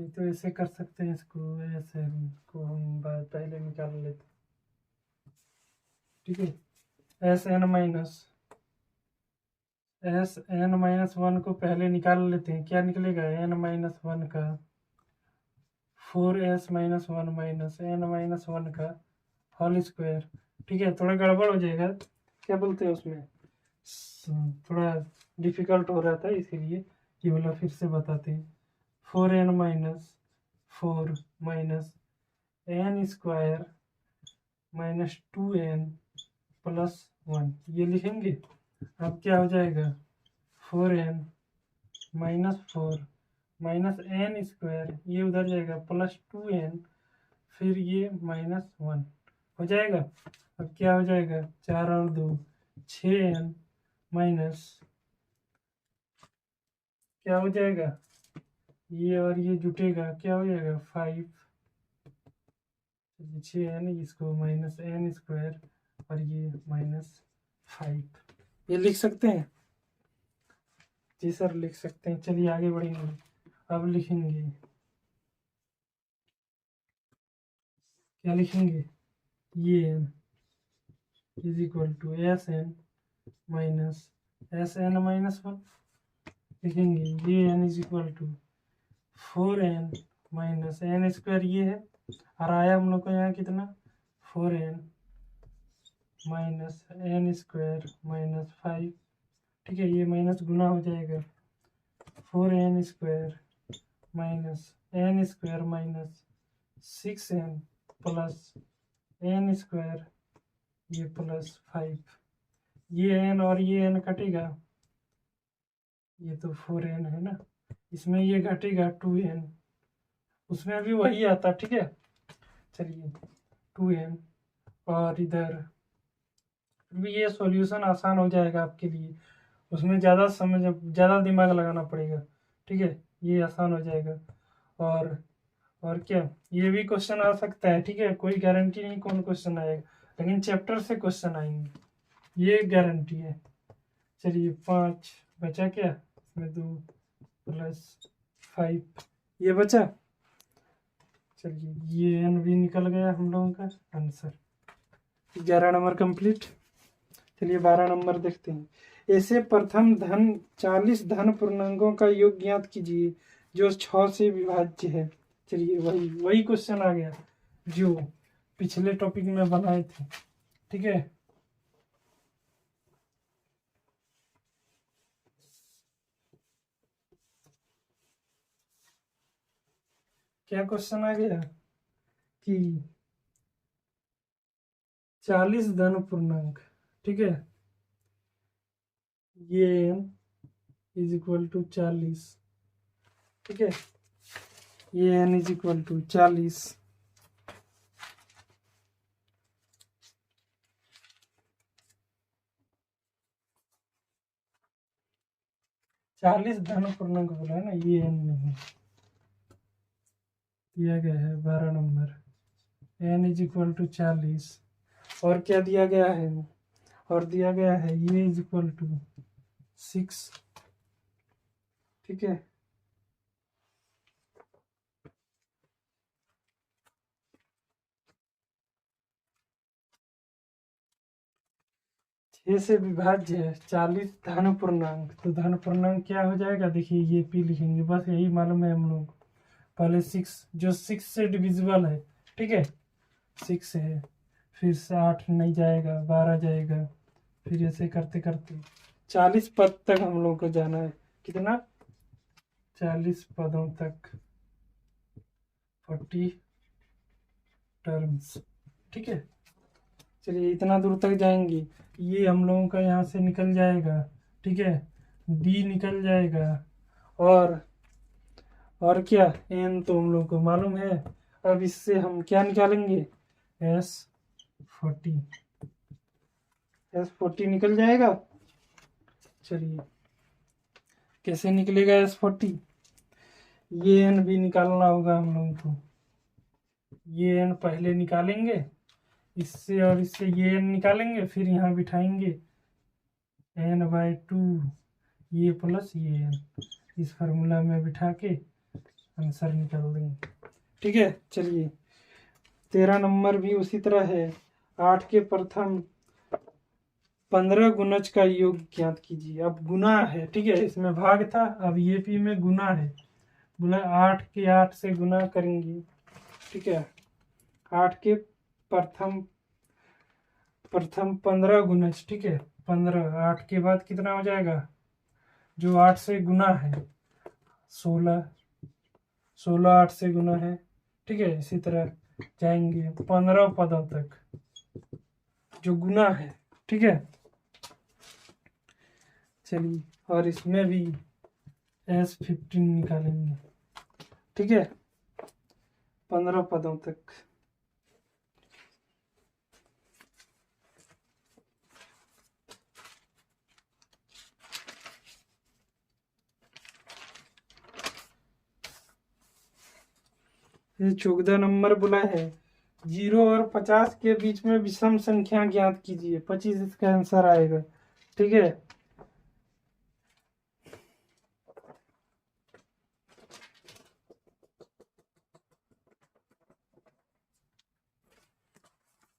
तो ऐसे कर सकते हैं, इसको ऐसे को हम पहले निकाल लेते, ठीक है, Sn माइनस 1 को पहले निकाल लेते हैं, क्या निकलेगा n माइनस 1 का 4s minus 1 minus n minus 1 का होल स्क्वायर। ठीक है, थोड़ा गड़बड़ हो जाएगा, क्या बोलते हैं उसमें, थोड़ा डिफिकल्ट हो रहा था इसीलिए ये वाला फिर से बताते हैं। 4n minus 4 minus n square minus 2n plus 1 ये लिखेंगे। अब क्या हो जाएगा 4n minus 4 minus n square, ये उधर जाएगा प्लस 2n, फिर ये माइनस 1 हो जाएगा। अब क्या हो जाएगा 4 और 2 6n माइनस क्या हो जाएगा, ये और ये जुटेगा क्या हो जाएगा 5, 6n इसको माइनस n स्क्वायर और ये माइनस 5, ये लिख सकते हैं। जी सर लिख सकते हैं। चलिए आगे बढ़ेंगे। अब लिखेंगे, क्या लिखेंगे, ये n is equal to S N minus S N minus 1 लिखेंगे। ये n is equal to 4n minus N square ये है, और आया हम लोग को यहाँ कितना 4n minus N square minus 5। ठीक है, ये माइनस गुना हो जाएगा 4n square minus N square minus 6n plus N square ये प्लस 5, ये n और ये n कटेगा, ये तो 4n है ना, इसमें ये घटेगा 2n, उसमें भी वही आता। ठीक है, चलिए 2n, और इधर भी ये सॉल्यूशन आसान हो जाएगा आपके लिए, उसमें ज़्यादा दिमाग लगाना पड़ेगा। ठीक है, ये आसान हो जाएगा। और क्या, ये भी क्वेश्चन आ सकता है। ठीक है, कोई गारंटी नहीं कौन क्वेश्चन आएगा, लेकिन चैप्टर से क्वेश्चन आएंगे, ये गारंटी है। चलिए 5 बचा क्या, इसमें 2 प्लस 5 ये बचा। चलिए ये एन भी निकल गया हम लोगों का आंसर। 11 number complete. चलिए 12 नंबर देखते हैं। ऐसे प्रथम 40 धन पूर्णांकों का योग ज्ञात कीजिए जो 6 से विभाज्य है। चलिए वही क्वेश्चन आ गया जो पिछले टॉपिक में बनाए थे। ठीक है, क्या क्वेश्चन आ गया कि 40 धन पूर्णांक, ठीक है, ये n इज इक्वल टू 40। ठीक है, ये n इज इक्वल टू 40, धन पूर्णांक बोला है ना, ये n नहीं दिया गया है। 12 number n is equal to 40, और क्या दिया गया है, और दिया गया है ये इज इक्वल टू 6। ठीक है, छः से विभाज्य है 40 धन पूर्णांक, तो धन पूर्णांक क्या हो जाएगा, देखिए ये p लिखेंगे, बस यही मालूम है हम लोग को। पहले 6 जो 6 से डिविजिबल है, ठीक है 6 है, फिर से 8 नहीं जाएगा, 12 जाएगा, फिर ऐसे करते करते 40 पद तक हम लोग को जाना है। कितना, 40 पदों तक, 40 टर्म्स। ठीक है, चलिए इतना दूर तक जाएंगे, ये हम लोगों का यहाँ से निकल जाएगा। ठीक है, डी निकल जाएगा, और क्या एन तो हम लोग को मालूम है। अब इससे हम क्या निकालेंगे, S40 निकल जाएगा। चलिए कैसे निकलेगा S40, ये एन भी निकालना होगा हम लोगों को। ये एन पहले निकालेंगे, इससे और इससे ये एन निकालेंगे, फिर यहाँ बिठाएंगे n/2 ये प्लस ये एन, इस फार्मूला में बिठा के आंसर निकाल देंगे। ठीक है, चलिए 13 नंबर भी उसी तरह है। 8 के प्रथम 15 गुणज का योग ज्ञात कीजिए। अब गुना है, ठीक है, इसमें भाग था, अब ये p में गुना है, बोला 8 के 8 से गुना करेंगे ठीक है। 8 के प्रथम 15 गुणज, ठीक है। 15, 8 के बाद कितना हो जाएगा, जो 8 से गुना है 16, 16 8 से गुना है, ठीक है। इसी तरह जाएंगे 15 पदों तक जो गुना है, ठीक है। चलिए, और इसमें भी S15 निकालेंगे, ठीक है, 15 पदों तक। ये 14 नंबर बोला है, 0 और 50 के बीच में विषम संख्या ज्ञात कीजिए। 25 इसका आंसर आएगा, ठीक है।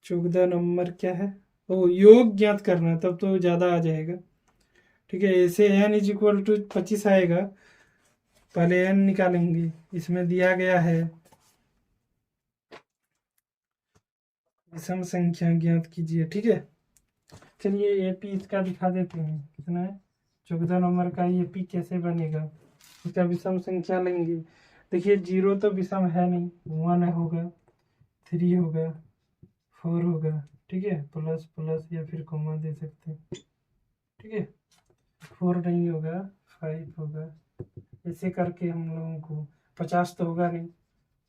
चौदह नंबर क्या है, ओ योग ज्ञात करना है, तब तो ज्यादा आ जाएगा, ठीक है। ऐसे n इज इक्वल टू 25 आएगा, पहले n निकालेंगे। इसमें दिया गया है विषम संख्या ज्ञात कीजिए, ठीक है। चलिए एपी इसका दिखा देते हैं कितना है। 14 नंबर का एपी कैसे बनेगा, इसका विषम संख्या लेंगे। देखिए 0 तो विषम है नहीं, 1 होगा, 3 होगा, 4 होगा, ठीक है। प्लस प्लस या फिर कॉमा दे सकते हैं, ठीक है। 4 नहीं होगा, 5 होगा। ऐसे करके हम लोगों को 50 तो होगा नहीं,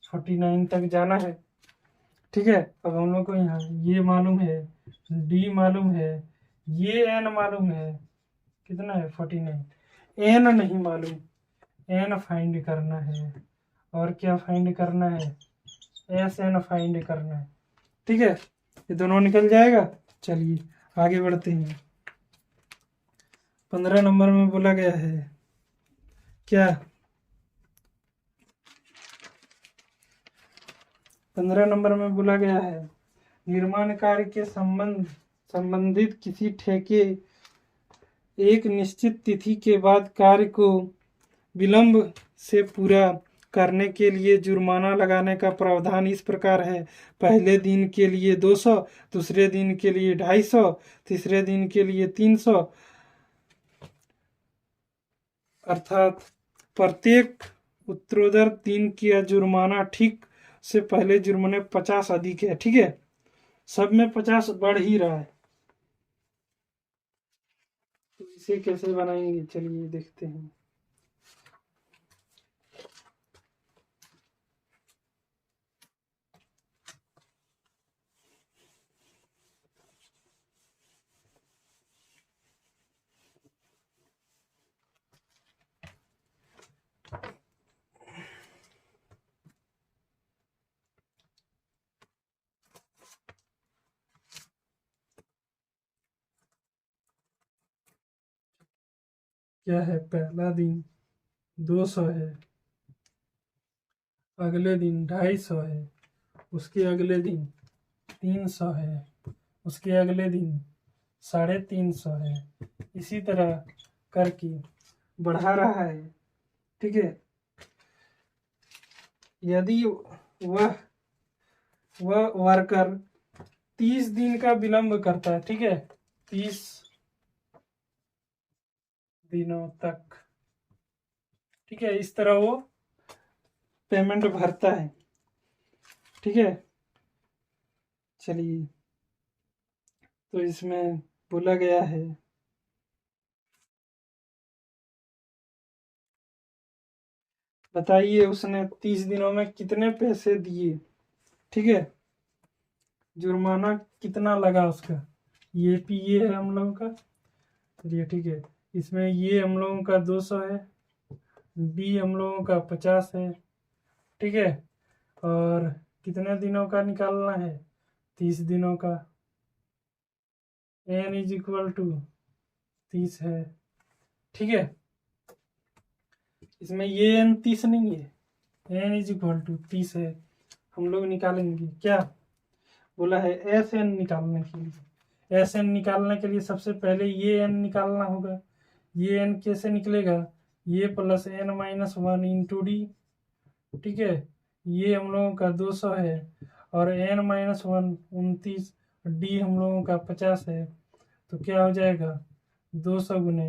49 तक जाना है, ठीक है। अब हम लोग को यहाँ ये मालूम है, डी मालूम है, ये एन मालूम है, कितना है 49। एन नहीं मालूम, एन फाइंड करना है। और क्या फाइंड करना है, एस एन फाइंड करना है, ठीक है। ये दोनों निकल जाएगा। चलिए आगे बढ़ते हैं। 15 नंबर में बोला गया है क्या, 15 नंबर में बोला गया है निर्माण कार्य के संबंधित किसी ठेके एक निश्चित तिथि के बाद कार्य को विलंब से पूरा करने के लिए जुर्माना लगाने का प्रावधान इस प्रकार है। पहले दिन के लिए 200, दूसरे दिन के लिए 250, तीसरे दिन के लिए 300, अर्थात प्रत्येक उत्तरोत्तर दिन का जुर्माना ठीक से पहले जुर्माने 50 अधिक है, ठीक है। सब में 50 बढ़ ही रहा है, तो इसे कैसे बनाएंगे, चलिए देखते हैं। क्या है, पहला दिन 200 है, अगले दिन 250 है, उसके अगले दिन 300 है, उसके अगले दिन 350 है। इसी तरह करके बढ़ा रहा है, ठीक है। यदि वह वर्कर 30 दिन का विलंब करता है, ठीक है, 30 दिनों तक, ठीक है, इस तरह वो पेमेंट भरता है, ठीक है। चलिए, तो इसमें बोला गया है बताइए उसने 30 दिनों में कितने पैसे दिए, ठीक है। जुर्माना कितना लगा उसका, ये पी ये है हम लोगों का, चलिए ठीक है। इसमें ये हम लोगों का 200 है, बी हम लोगों का 50 है, ठीक है। और कितने दिनों का निकालना है, 30 दिनों का। एन इज इक्वल टू 30 है, ठीक है। इसमें ये एन 30 नहीं है, एन इज इक्वल टू 30 है। हम लोग निकालेंगे क्या, बोला है एस एन निकालने के लिए। एस एन निकालने के लिए सबसे पहले ये एन निकालना होगा। ये एन कैसे निकलेगा, ये plus N minus 1 into D, ठीक है। ये हम लोगों का 200 है, और n-1 29, डी हम लोगों का 50 है। तो क्या हो जाएगा, 200 गुने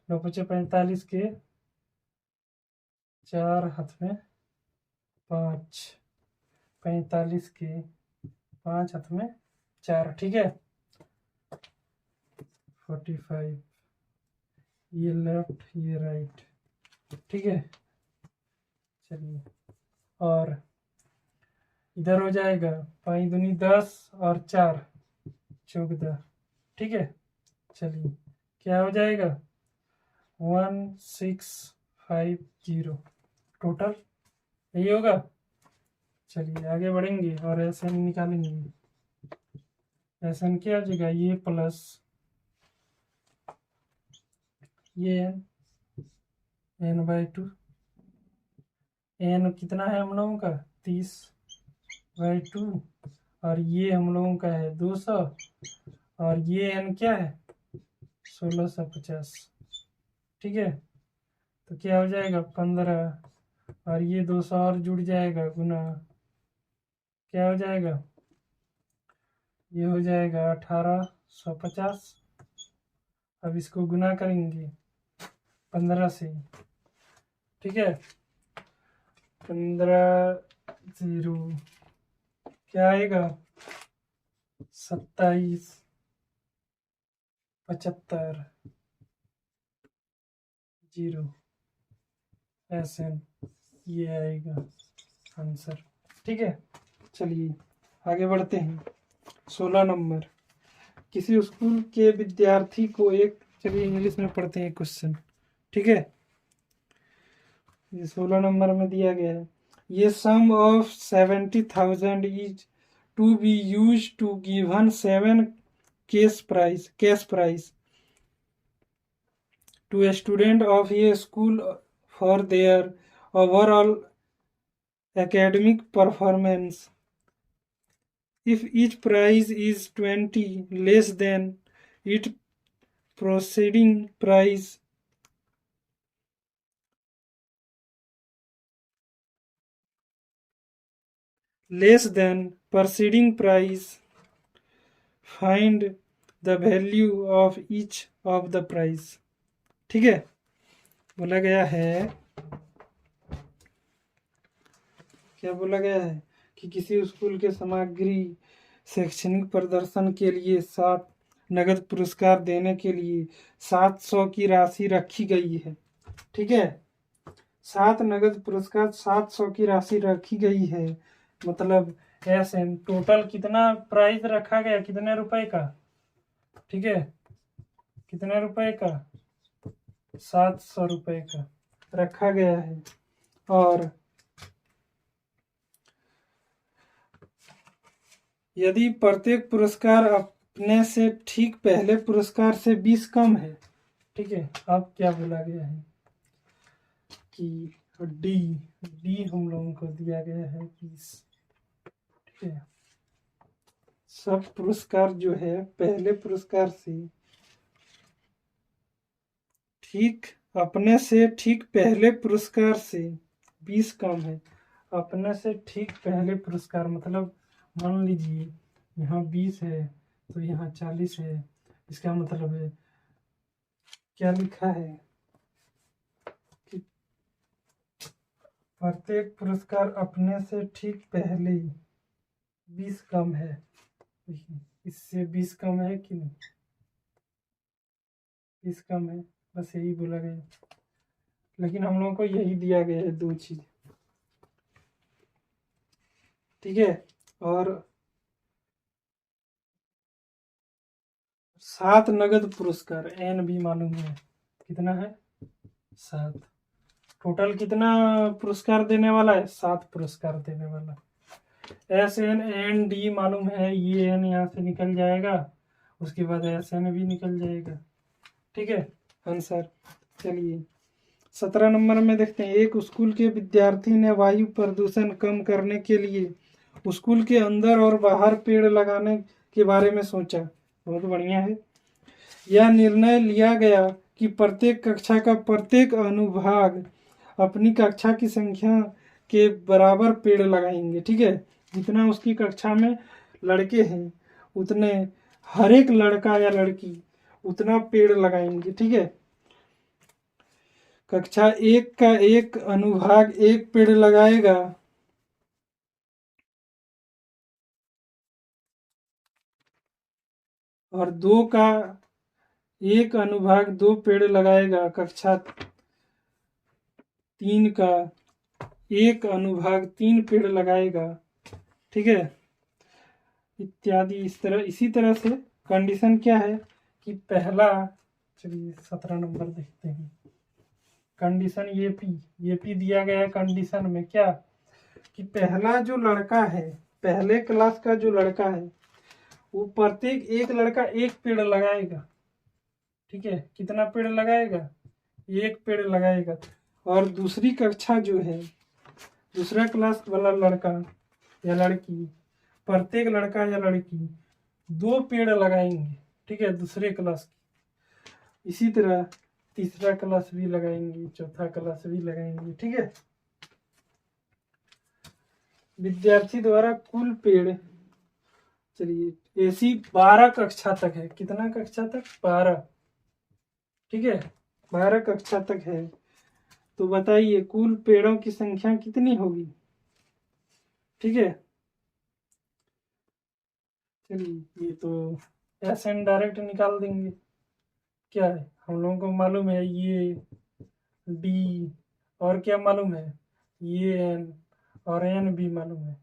9×5 = 45 के 4 हाथ में 5, 45 के 5 हाथ में 4, ठीक है। 45, ये लेफ्ट ये राइट, ठीक है। चलिए, और इधर हो जाएगा 5 दूनी 10 और 4 14, ठीक है। चलिए, क्या हो जाएगा, 1650 टोटल, यही होगा। चलिए आगे बढ़ेंगे और एस एन निकालेंगे। एस एन क्या हो जाएगा, ये प्लस ये n/2, n कितना है हम लोगों का 30/2, और ये हम लोगों का है 200, और ये n क्या है 1650, ठीक है। तो क्या हो जाएगा 15, और ये 200 और जुड़ जाएगा गुना, क्या हो जाएगा, ये हो जाएगा 1850। अब इसको गुना करेंगे 15 से, ठीक है। 15 0 क्या आएगा, 2775 0 SN, ये आएगा आंसर, ठीक है। चलिए आगे बढ़ते हैं। 16 नंबर, किसी स्कूल के विद्यार्थी को एक, चलिए इंग्लिश में पढ़ते हैं क्वेश्चन, ठीक है। ये 16 नंबर में दिया गया है, ये sum of 70,000 is to be use to given 7 cash prize to a student of a school for their overall academic performance. If each prize is 20 less than its preceding prize, find the value of each of the prize, ठीक है। बोला गया है, क्या बोला गया है कि किसी स्कूल के सामग्री शैक्षणिक प्रदर्शन के लिए 7 नगद पुरस्कार देने के लिए 700 की राशि रखी गई है, ठीक है। 7 नगद पुरस्कार 700 की राशि रखी गई है, मतलब ऐसे टोटल कितना प्राइस रखा गया, कितने रुपए का, ठीक है, कितने रुपए का 700 रुपए का रखा गया है। और यदि प्रत्येक पुरस्कार अपने से ठीक पहले पुरस्कार से 20 कम है, ठीक है। अब क्या बोला गया है कि डी हम लोगों को दिया गया है 20, ठीक है। सब पुरस्कार जो है पहले पुरस्कार से ठीक, अपने से ठीक पहले पुरस्कार से 20 कम है। अपने से ठीक पहले पुरस्कार मतलब मान लीजिए यहाँ 20 है तो यहाँ 40 है, इसका मतलब है क्या लिखा है कि प्रत्येक पुरस्कार अपने से ठीक पहले 20 कम है, इससे 20 कम है कि नहीं, 20 कम है, बस यही बोला गया। लेकिन हम लोगों को यही दिया गया है 2 चीज, ठीक है। और 7 नगद पुरस्कार, एन भी मालूम है कितना है 7, टोटल कितना पुरस्कार देने वाला है 7 पुरस्कार देने वाला। SN मालूम है, ये एन यहाँ से निकल जाएगा, उसके बाद SN भी निकल जाएगा, ठीक है आंसर। चलिए 17 नंबर में देखते हैं, एक स्कूल के विद्यार्थी ने वायु प्रदूषण कम करने के लिए स्कूल के अंदर और बाहर पेड़ लगाने के बारे में सोचा। बहुत बढ़िया है। यह निर्णय लिया गया कि प्रत्येक कक्षा का प्रत्येक अनुभाग अपनी कक्षा की संख्या के बराबर पेड़ लगाएंगे। ठीक है, जितना उसकी कक्षा में लड़के हैं उतने हर एक लड़का या लड़की उतना पेड़ लगाएंगे। ठीक है, कक्षा 1 का एक अनुभाग 1 पेड़ लगाएगा और 2 का एक अनुभाग 2 पेड़ लगाएगा। कक्षा 3 का एक अनुभाग 3 पेड़ लगाएगा। ठीक है, इत्यादि। इसी तरह से कंडीशन क्या है कि पहला, चलिए 17 नंबर देखते हैं। कंडीशन ये पी दिया गया है कंडीशन में क्या, कि पहला जो लड़का है, पहले क्लास का जो लड़का है वो प्रत्येक एक लड़का 1 पेड़ लगाएगा। ठीक है, कितना पेड़ लगाएगा? 1 पेड़ लगाएगा। और दूसरी कक्षा जो है, दूसरा क्लास वाला लड़का या लड़की, प्रत्येक लड़का या लड़की 2 पेड़ लगाएंगे। ठीक है, दूसरे क्लास की। इसी तरह तीसरा क्लास भी लगाएंगे, चौथा क्लास भी लगाएंगे। ठीक है, विद्यार्थी द्वारा कुल पेड़, चलिए ऐसी 12 कक्षा तक है। कितना कक्षा तक? 12। ठीक है, 12 कक्षा तक है। तो बताइए कुल पेड़ों की संख्या कितनी होगी? ठीक है, चलिए ये तो ऐसे डायरेक्ट निकाल देंगे। क्या है, हम लोगों को मालूम है ये डी, और क्या मालूम है? ये एन, और एन भी मालूम है।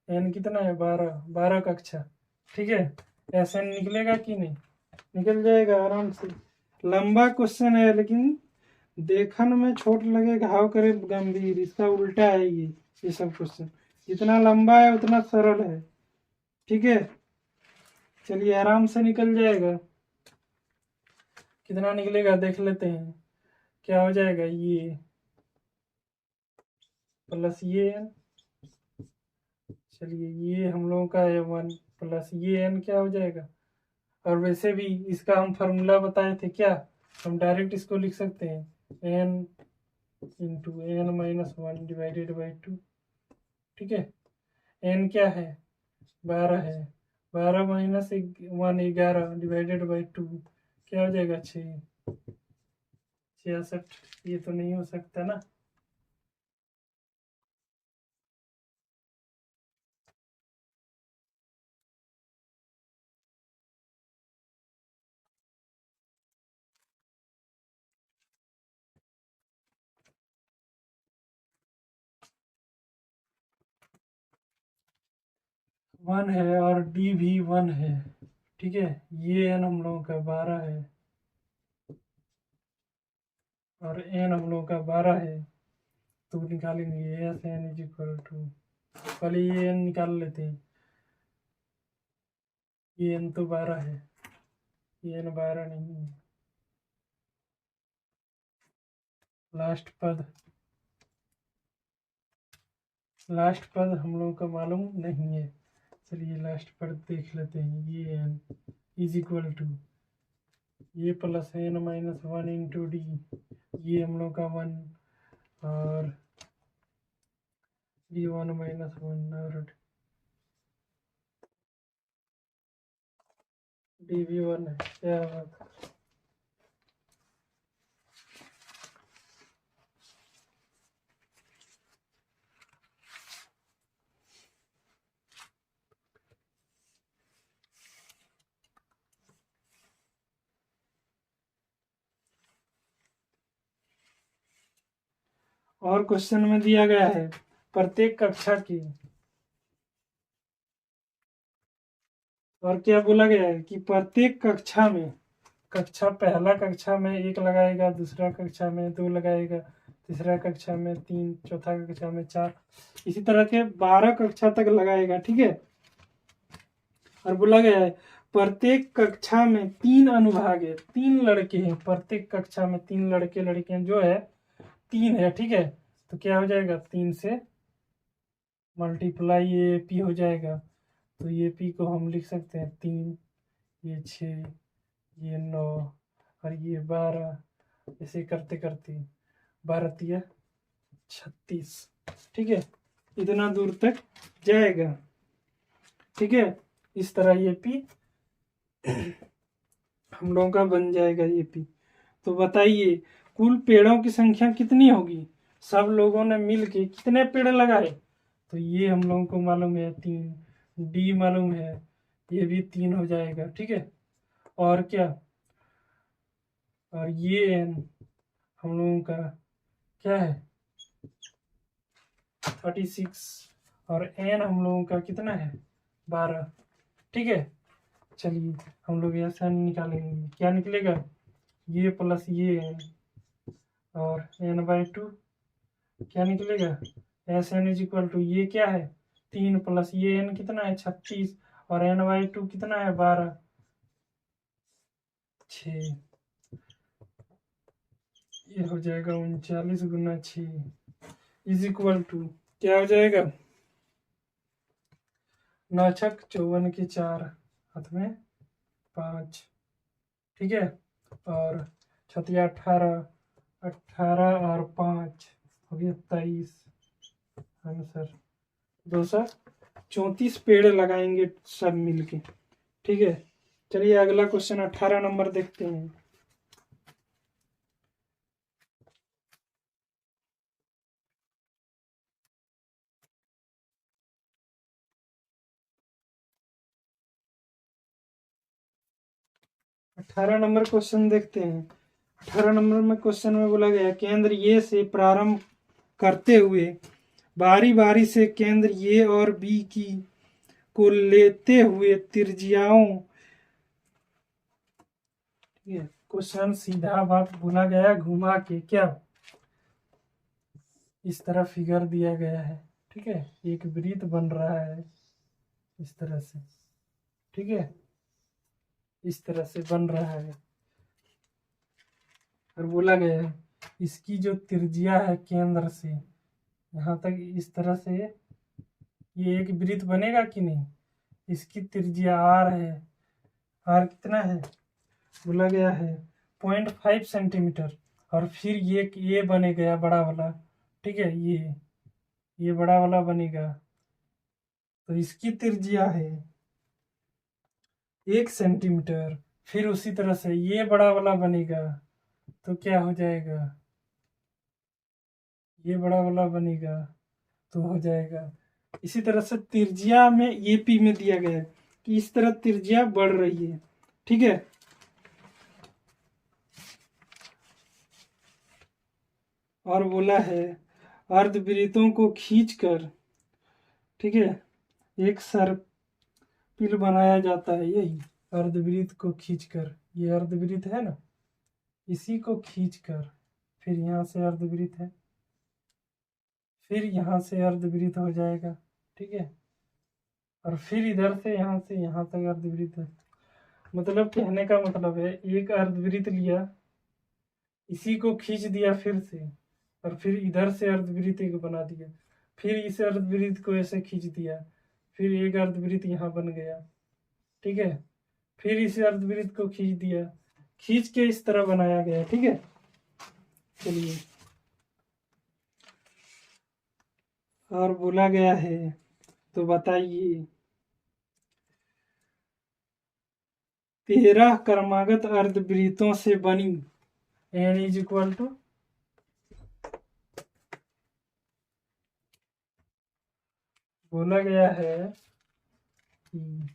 एन कितना है? 12। 12 कक्षा। ठीक है, ऐसे निकलेगा कि नहीं? निकल जाएगा आराम से। लंबा क्वेश्चन है लेकिन देखने में छोट लगे घाव करे गंभीर, इसका उल्टा है ये सब क्वेश्चन। जितना लंबा है उतना सरल है। ठीक है, चलिए आराम से निकल जाएगा। कितना निकलेगा देख लेते हैं। क्या हो जाएगा? ये प्लस ये एन, चलिए ये हम लोगों का है 1 प्लस ये एन क्या हो जाएगा? और वैसे भी इसका हम फार्मूला बताए थे क्या, हम डायरेक्ट इसको लिख सकते हैं N into N minus 1 divided by 2। ठीक है, एन क्या है? 12 है। 12 माइनस 1 11 डिवाइडेड बाई 2 क्या हो जाएगा? 6। 66। ये तो नहीं हो सकता ना। वन है और डी भी 1 है। ठीक है, ये एन हम लोगों का 12 है और एन हम लोगों का 12 है। तो निकालेंगे S N is equal to, पहले ये एन निकाल लेते हैं। ये एन तो 12 है, ये एन 12 नहीं है। लास्ट पद, लास्ट पद हम लोगों का मालूम नहीं है। चलिए लास्ट पद देख लेते हैं। ये एन इज इक्वल टू ये plus N minus 1 into D, ये हम लोग का 1 और डी 1 माइनस 1 और डी भी 1 है। क्या बात, और क्वेश्चन में दिया गया है प्रत्येक कक्षा की, और क्या बोला गया है कि प्रत्येक कक्षा में, कक्षा पहला कक्षा में 1 लगाएगा, दूसरा कक्षा में 2 लगाएगा, तीसरा कक्षा में 3, चौथा कक्षा में 4, इसी तरह के 12 कक्षा तक लगाएगा। ठीक है, और बोला गया है प्रत्येक कक्षा में 3 अनुभाग है, 3 लड़के हैं। प्रत्येक कक्षा में 3 लड़के लड़कियां जो है 3 है। ठीक है, तो क्या हो जाएगा? 3 से मल्टीप्लाई ये पी हो जाएगा। तो ये पी को हम लिख सकते हैं 3, ये 6, ये 9 और ये 12। ऐसे करते करते 12 36। ठीक है, इतना दूर तक जाएगा। ठीक है, इस तरह ये पी हम लोगों का बन जाएगा ये पी। तो बताइए कुल पेड़ों की संख्या कितनी होगी? सब लोगों ने मिल के कितने पेड़ लगाए? तो ये हम लोगों को मालूम है 3, डी मालूम है, ये भी 3 हो जाएगा। ठीक है, और क्या, और ये एन हम लोगों का क्या है 36, और एन हम लोगों का कितना है 12। ठीक है, चलिए हम लोग ऐसा निकालेंगे, क्या निकलेगा, ये प्लस ये एन और n/2 क्या निकलेगा, S N is equal to ये क्या है 3 प्लस ये एन कितना है 36 और n/2 कितना है 12, 6, ये हो जाएगा 39 गुना 6 इज इक्वल टू क्या हो जाएगा 9 छक 54 के 4 हाथ में 5। ठीक है, और छतिया 18, 18 और 5 हो गया 23। आंसर 234 पेड़ लगाएंगे सब मिलके। ठीक है, चलिए अगला क्वेश्चन 18 नंबर देखते हैं। अठारह नंबर क्वेश्चन देखते हैं। 18 नंबर में क्वेश्चन में बोला गया केंद्र ये से प्रारंभ करते हुए बारी बारी से केंद्र ए और बी की को लेते हुए त्रिज्याओं। ठीक है, क्वेश्चन सीधा बात बोला गया घुमा के, क्या इस तरह फिगर दिया गया है। ठीक है, एक वृत्त बन रहा है इस तरह से। ठीक है, इस तरह से बन रहा है और बोला गया है इसकी जो त्रिज्या है केंद्र से यहाँ तक इस तरह से ये एक वृत्त बनेगा कि नहीं, इसकी त्रिज्या आर है। आर कितना है बोला गया है 0.5 सेंटीमीटर, और फिर ये बने गया बड़ा वाला। ठीक है, ये बड़ा वाला बनेगा तो इसकी त्रिज्या है 1 सेंटीमीटर। फिर उसी तरह से ये बड़ा वाला बनेगा तो क्या हो जाएगा, ये बड़ा वाला बनेगा तो हो जाएगा। इसी तरह से त्रिज्या में ये पी में दिया गया है कि इस तरह त्रिज्या बढ़ रही है। ठीक है, और बोला है अर्धवृत्तों को खींचकर, ठीक है, एक सर्पिल बनाया जाता है। यही अर्धवृत्त को खींचकर, ये अर्धवृत्त है ना, इसी को खींचकर फिर यहाँ से अर्धवृत्त है, फिर यहाँ से अर्धवृत्त हो जाएगा। ठीक है, और फिर इधर से यहाँ तक अर्धवृत्त है। मतलब कहने का मतलब है एक अर्धवृत्त लिया, इसी को खींच दिया फिर से, और फिर इधर से अर्धवृत्त एक बना दिया, फिर इस अर्धवृत्त को ऐसे खींच दिया, फिर एक अर्धवृत्त यहाँ बन गया। ठीक है, फिर इस अर्धवृत्त को खींच दिया, खींच के इस तरह बनाया गया। ठीक है, चलिए और बोला गया है तो बताइए 13 क्रमागत अर्धवृत्तों से बनी n इज इक्वल टू, बोला गया है कि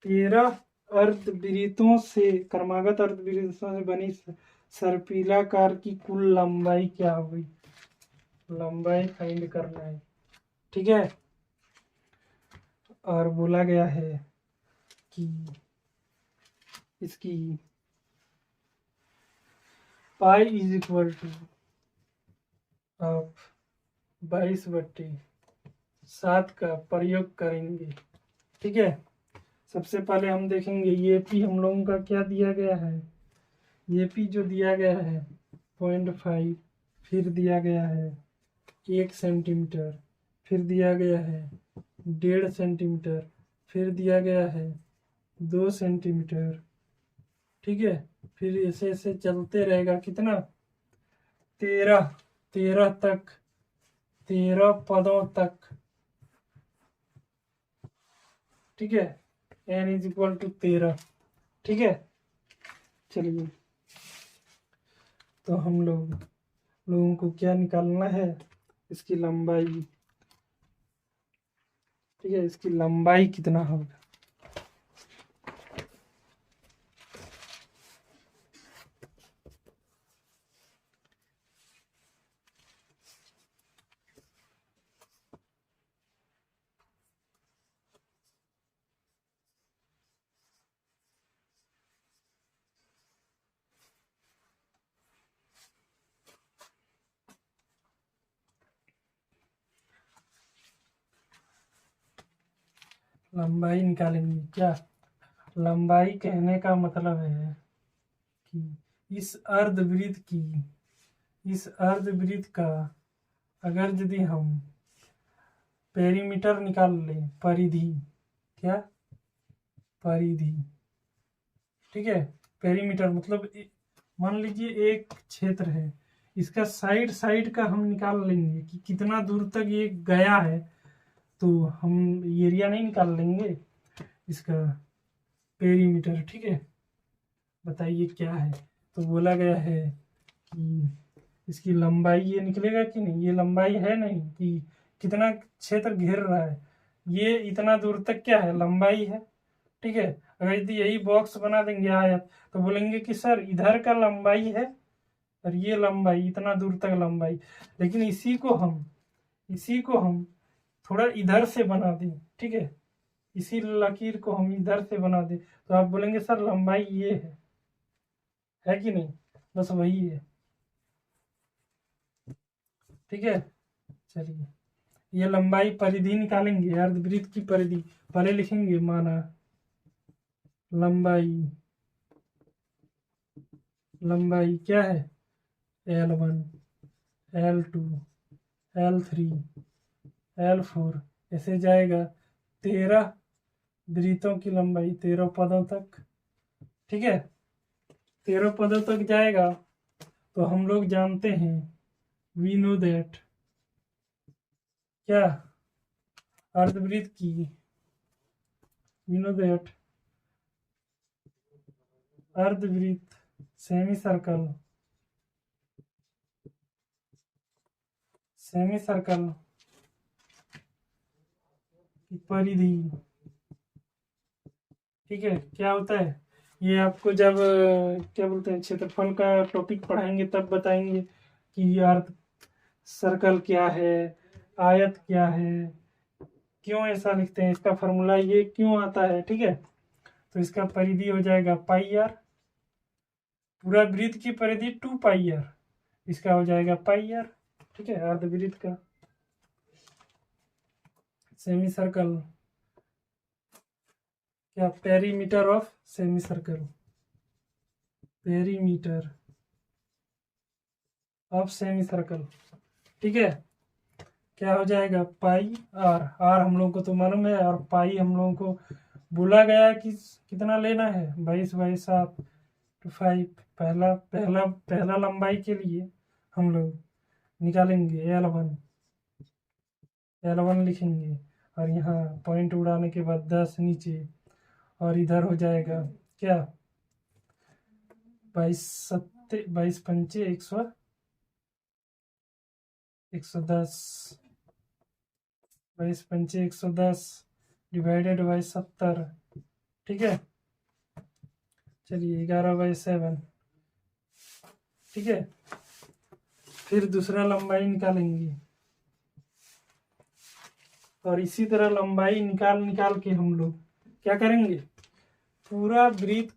13 अर्धवृत्तों से क्रमागत अर्धवृत्तों से बनी सर्पिलाकार की कुल लंबाई क्या होगी, लंबाई फाइंड करना है। ठीक है, और बोला गया है कि इसकी पाई इज इक्वल टू आप 22/7 का प्रयोग करेंगे। ठीक है, सबसे पहले हम देखेंगे ये पी हम लोगों का क्या दिया गया है, ये पी जो दिया गया है 0.5, फिर दिया गया है 1 सेंटीमीटर, फिर दिया गया है 1.5 सेंटीमीटर, फिर दिया गया है 2 सेंटीमीटर। ठीक है, फिर ऐसे ऐसे चलते रहेगा कितना 13 13 तक, 13 पदों तक, ठीक है, n इज इक्वल टू 13, ठीक है। चलिए, तो हम लोगों को क्या निकालना है, इसकी लंबाई, ठीक है, इसकी लंबाई कितना होगा। लंबाई निकालेंगे क्या, लंबाई कहने का मतलब है कि इस अर्धवृत्त का अगर यदि हम पेरीमीटर निकाल लें, परिधि, क्या, परिधि, ठीक है, पेरीमीटर मतलब मान लीजिए एक क्षेत्र है, इसका साइड साइड का हम निकाल लेंगे कि कितना दूर तक ये गया है, तो हम एरिया नहीं निकाल लेंगे, इसका पेरीमीटर, ठीक है। बताइए क्या है, तो बोला गया है कि इसकी लंबाई ये निकलेगा कि नहीं, ये लंबाई है नहीं कि कितना क्षेत्र घेर रहा है, ये इतना दूर तक क्या है, लंबाई है, ठीक है। अगर यदि यही बॉक्स बना देंगे आयत, तो बोलेंगे कि सर इधर का लंबाई है और ये लंबाई, इतना दूर तक लंबाई, लेकिन इसी को हम थोड़ा इधर से बना दें, ठीक है, इसी लकीर को हम इधर से बना दें, तो आप बोलेंगे सर लंबाई ये है कि नहीं, बस वही है, ठीक है। चलिए, ये लंबाई परिधि निकालेंगे, अर्धवृत्त की परिधि पहले लिखेंगे, माना लंबाई क्या है, L1, L2, L3, L4, ऐसे जाएगा 13 वृत्तों की लंबाई, 13 पदों तक, ठीक है, 13 पदों तक जाएगा। तो हम लोग जानते हैं, वी नो दैट, क्या, अर्धवृत्त की, वी नो दैट अर्धवृत्त, सेमी सर्कल की परिधि, ठीक है, क्या होता है, ये आपको जब क्या बोलते हैं क्षेत्रफल का टॉपिक पढ़ाएंगे तब बताएंगे कि अर्ध सर्कल क्या है, आयत क्या है, क्यों ऐसा लिखते हैं, इसका फॉर्मूला ये क्यों आता है, ठीक है। तो इसका परिधि हो जाएगा पाई आर, पूरा वृत्त की परिधि 2 पाई आर, इसका हो जाएगा पाई आर, ठीक है, अर्धवृत्त का। सेमी सर्कल, क्या, perimeter of semi circle, perimeter of semi circle, ठीक है, क्या हो जाएगा, पाई आर, आर हम लोगों को तो मालूम है, और पाई हम लोगों को बोला गया कि कितना लेना है, 22/7 to 5। पहला लंबाई के लिए हम लोग निकालेंगे L1 लिखेंगे, और यहाँ पॉइंट उड़ाने के बाद 10 नीचे, और इधर हो जाएगा क्या, 22 पंचे 110, 22 पंचे 110 डिवाइडेड बाई 70, ठीक है। चलिए 11/7, ठीक है। फिर दूसरा लंबाई निकालेंगे, और इसी तरह लंबाई निकाल के हम लोग क्या करेंगे, पूरा वृत्त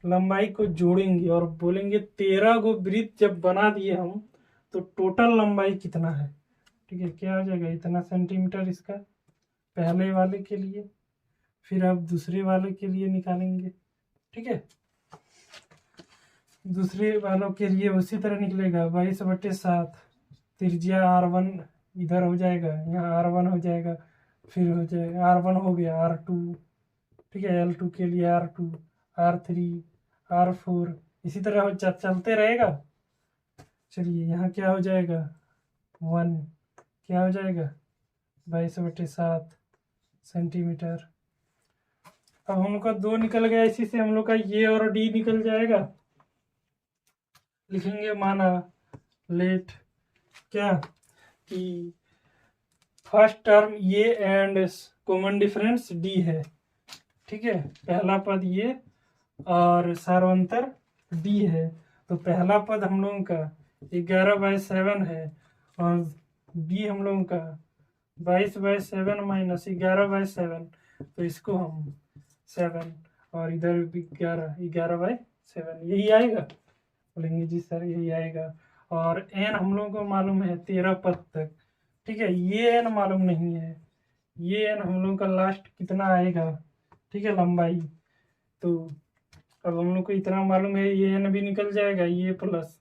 लंबाई को जोड़ेंगे और बोलेंगे 13 को वृत्त जब बना दिए हम, तो टोटल लंबाई कितना है, ठीक है, क्या हो जाएगा, इतना सेंटीमीटर इसका पहले वाले के लिए, फिर अब दूसरे वाले के लिए निकालेंगे, ठीक है। दूसरे वालों के लिए उसी तरह निकलेगा, 22/7, त्रिज्या R1 इधर हो जाएगा, यहाँ R1 हो जाएगा, फिर हो जाएगा R1 हो गया, R2, ठीक है, L2 के लिए R2, R3, R4, इसी तरह चलते रहेगा। चलिए यहाँ क्या हो जाएगा, 1 क्या हो जाएगा 22/7 सेंटीमीटर। अब हम लोग का 2 निकल गया, इसी से हम लोग का ये और डी निकल जाएगा। लिखेंगे माना लेट क्या कि फर्स्ट टर्म ये एंड कॉमन डिफरेंस डी है, ठीक है। पहला पद ये और सार्वंतर डी है, तो पहला पद हम लोगों का 11/7 है और डी हम लोगों का 22/7 माइनस 11/7, तो इसको हम 7 और इधर भी 11/7 यही आएगा। बोलेंगे जी सर यही आएगा। और एन हम लोगों को मालूम है 13 पद तक, ठीक है। ये एन मालूम नहीं है, ये एन हम लोगों का लास्ट कितना आएगा, ठीक है, लंबाई। तो अब हम लोग को इतना मालूम है, ये एन भी निकल जाएगा, ये प्लस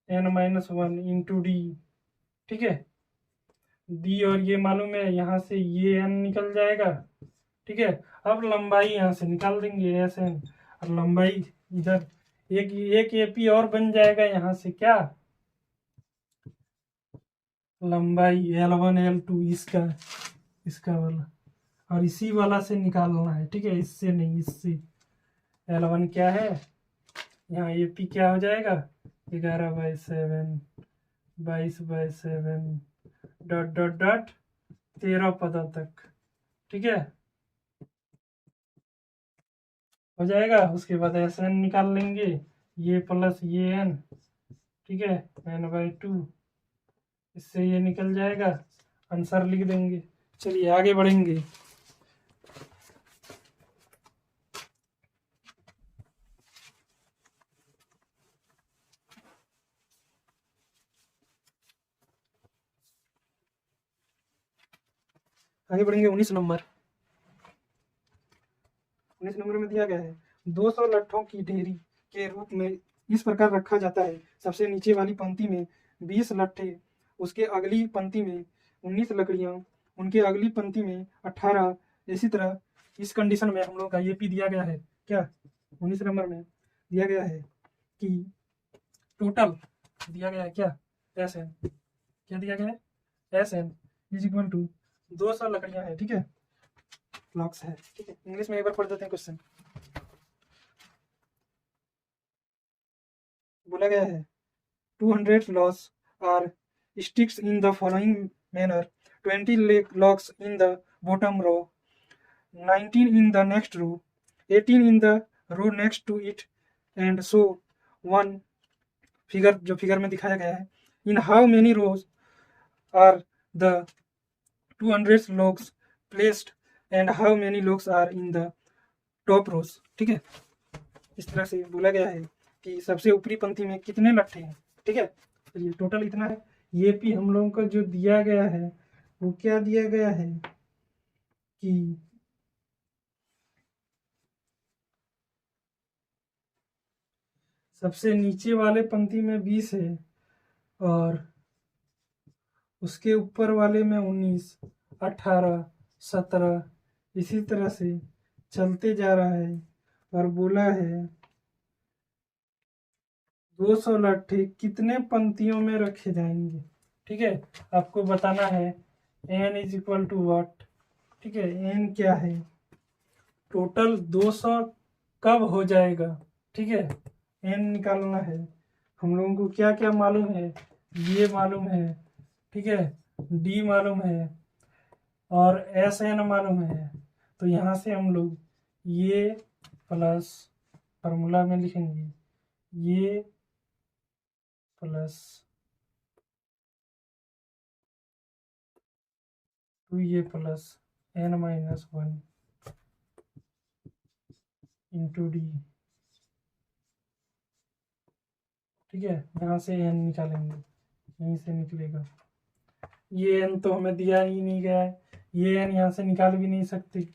n-1 इंटू डी, ठीक है। डी और ये मालूम है, यहाँ से ये एन निकल जाएगा, ठीक है। अब लंबाई यहाँ से निकाल देंगे एस एन, और लंबाई इधर एक एपी और बन जाएगा यहाँ से, क्या लंबाई L1 L2 इसका वाला, और इसी वाला से निकालना है, ठीक है, इससे नहीं, इससे। L1 क्या है, यहाँ एपी क्या हो जाएगा 11/7 22/7 डॉट डॉट डॉट 13 पदों तक, ठीक है, हो जाएगा। उसके बाद एस एन निकाल लेंगे, ये प्लस ये एन, ठीक है, n/2, इससे ये निकल जाएगा, आंसर लिख देंगे। चलिए आगे बढ़ेंगे। आगे बढ़ेंगे 19 नंबर। 19 नंबर में दिया गया है 200 लट्ठों की ढेरी के रूप में इस प्रकार रखा जाता है। सबसे नीचे वाली पंक्ति में 20 लट्ठे, उसके अगली पंक्ति में 19 लकड़ियां, उनके अगली पंक्ति में 18। इसी तरह इस कंडीशन में हम लोग का ये भी दिया गया है, क्या 19 नंबर में दिया गया है कि टोटल दिया गया है क्या एस एन, क्या दिया गया है S N is equal to 200 लकड़ियां है, ठीक है, लॉक्स है, ठीक है। इंग्लिश में एक बार पढ़ देते हैं क्वेश्चन। बोला गया है 200 logs are sticks in the following manner, 20 logs in the bottom row, 19 in the next row, 18 in the row next to it, and so one। Figure जो फिगर में दिखाया गया है, in how many rows are the 200 logs placed and how many logs are in the top rows, ठीक है। इस तरह से बोला गया है कि सबसे ऊपरी पंक्ति में कितने लट्ठे हैं, ठीक है। चलिए टोटल इतना है। ये भी हम लोगों को जो दिया गया है वो क्या दिया गया है कि सबसे नीचे वाले पंक्ति में 20 है और उसके ऊपर वाले में 19, 18, 17, इसी तरह से चलते जा रहा है। और बोला है 200 लट्ठे कितने पंक्तियों में रखे जाएंगे, ठीक है। आपको बताना है n is equal to what, ठीक है। n क्या है, टोटल 200 कब हो जाएगा, ठीक है, n निकालना है। हम लोगों को क्या क्या मालूम है, ये मालूम है, ठीक है, d मालूम है और एस एन मालूम है। तो यहाँ से हम लोग ये प्लस फार्मूला में लिखेंगे, ये प्लस 2 ये प्लस n-1 इंटू डी, ठीक है। यहाँ से n निकालेंगे, यहीं से निकलेगा। ये n तो हमें दिया ही नहीं गया है, ये n यहाँ से निकाल भी नहीं सकते।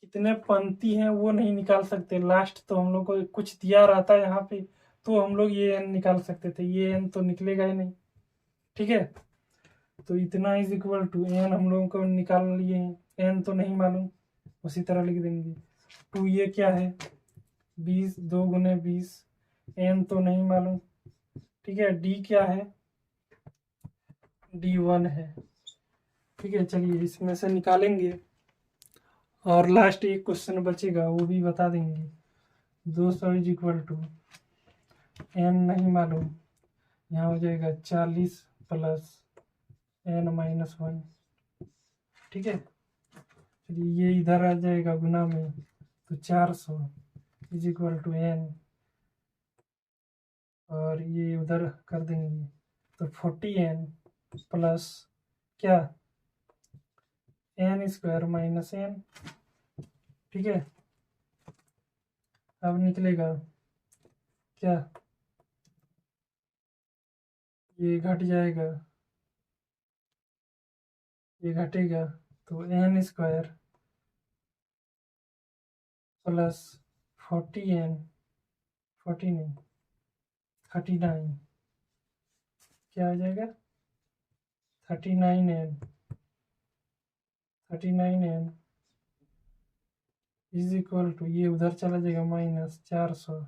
कितने पंक्ति हैं वो नहीं निकाल सकते, लास्ट तो हम लोग को कुछ दिया रहता है यहाँ पे, तो हम लोग ये n निकाल सकते थे, ये n तो निकलेगा ही नहीं, ठीक है। तो इतना इज इक्वल टू n हम लोगों को निकाल लिए हैं, n तो नहीं मालूम, उसी तरह लिख देंगे। 2 ये क्या है 20, 2 × 20, n तो नहीं मालूम, ठीक है, डी क्या है, D1 है। ठीक है, चलिए इसमें से निकालेंगे और लास्ट एक क्वेश्चन बचेगा वो भी बता देंगे। 200 इज इक्वल टू n नहीं मालूम, यहाँ हो जाएगा 40 प्लस n-1। ठीक है, चलिए ये इधर आ जाएगा गुना में, तो 400 इज इक्वल टू n, और ये उधर कर देंगे तो 40n प्लस क्या, n स्क्वायर माइनस n। ठीक है, अब निकलेगा क्या, ये घट जाएगा, ये घटेगा, तो n स्क्वायर प्लस 40n, 40 नहीं 39, क्या आ जाएगा 39n, 39n is equal to, ये उधर चला जाएगा माइनस 400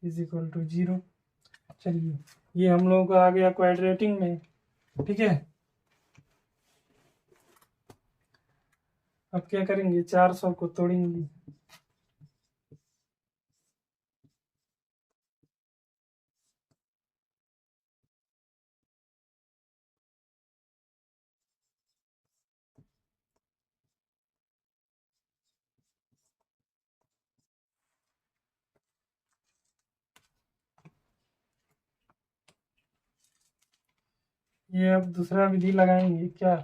इज इक्वल टू 0। चलिए ये हम लोगों को आ गया क्वाड्रेटिक में। ठीक है, अब क्या करेंगे, 400 को तोड़ेंगे। ये अब दूसरा विधि लगाएंगे, क्या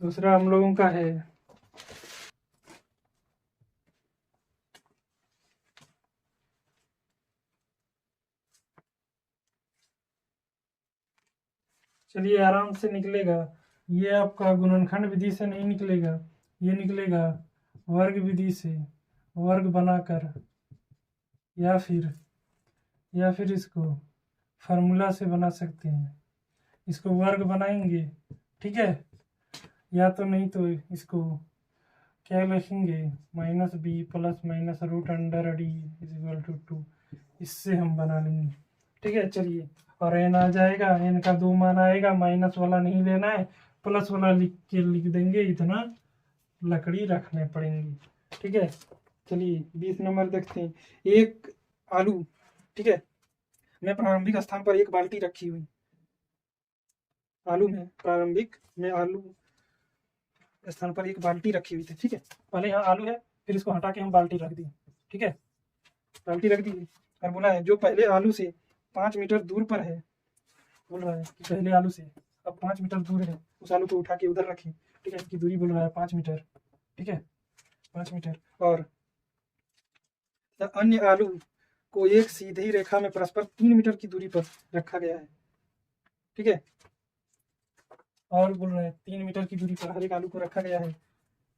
दूसरा हम लोगों का है, चलिए आराम से निकलेगा। ये आपका गुणनखंड विधि से नहीं निकलेगा, ये निकलेगा वर्ग विधि से, वर्ग बनाकर, या फिर इसको फार्मूला से बना सकते हैं। इसको वर्ग बनाएंगे, ठीक है, या तो नहीं तो इसको क्या लिखेंगे, -b plus minus root under D is equal to 2, इससे हम बना लेंगे। ठीक है, चलिए, और n आ जाएगा, n का 2 मान आएगा, माइनस वाला नहीं लेना है, प्लस वाला लिख देंगे, इतना लकड़ी रखने पड़ेंगे। ठीक है, चलिए 20 नंबर देखते हैं। एक आलू, ठीक है, मैं प्रारंभिक स्थान पर एक बाल्टी रखी हुई, आलू में प्रारंभिक में आलू स्थान पर एक बाल्टी रखी हुई थी। ठीक है, पहले यहाँ आलू है, फिर इसको हटा के हम बाल्टी रख दी। ठीक है, बाल्टी रख दी और बोला है जो पहले आलू से 5 मीटर दूर पर है, बोल रहा है कि पहले आलू से अब 5 मीटर दूर है, उस आलू को उठा के उधर रखें। ठीक है, इसकी दूरी बोल रहा है 5 मीटर। ठीक है, 5 मीटर, और अन्य आलू को एक सीधी रेखा में परस्पर 3 मीटर की दूरी पर रखा गया है। ठीक है, और बोल रहे हैं 3 मीटर की दूरी पर हर एक आलू को रखा गया है।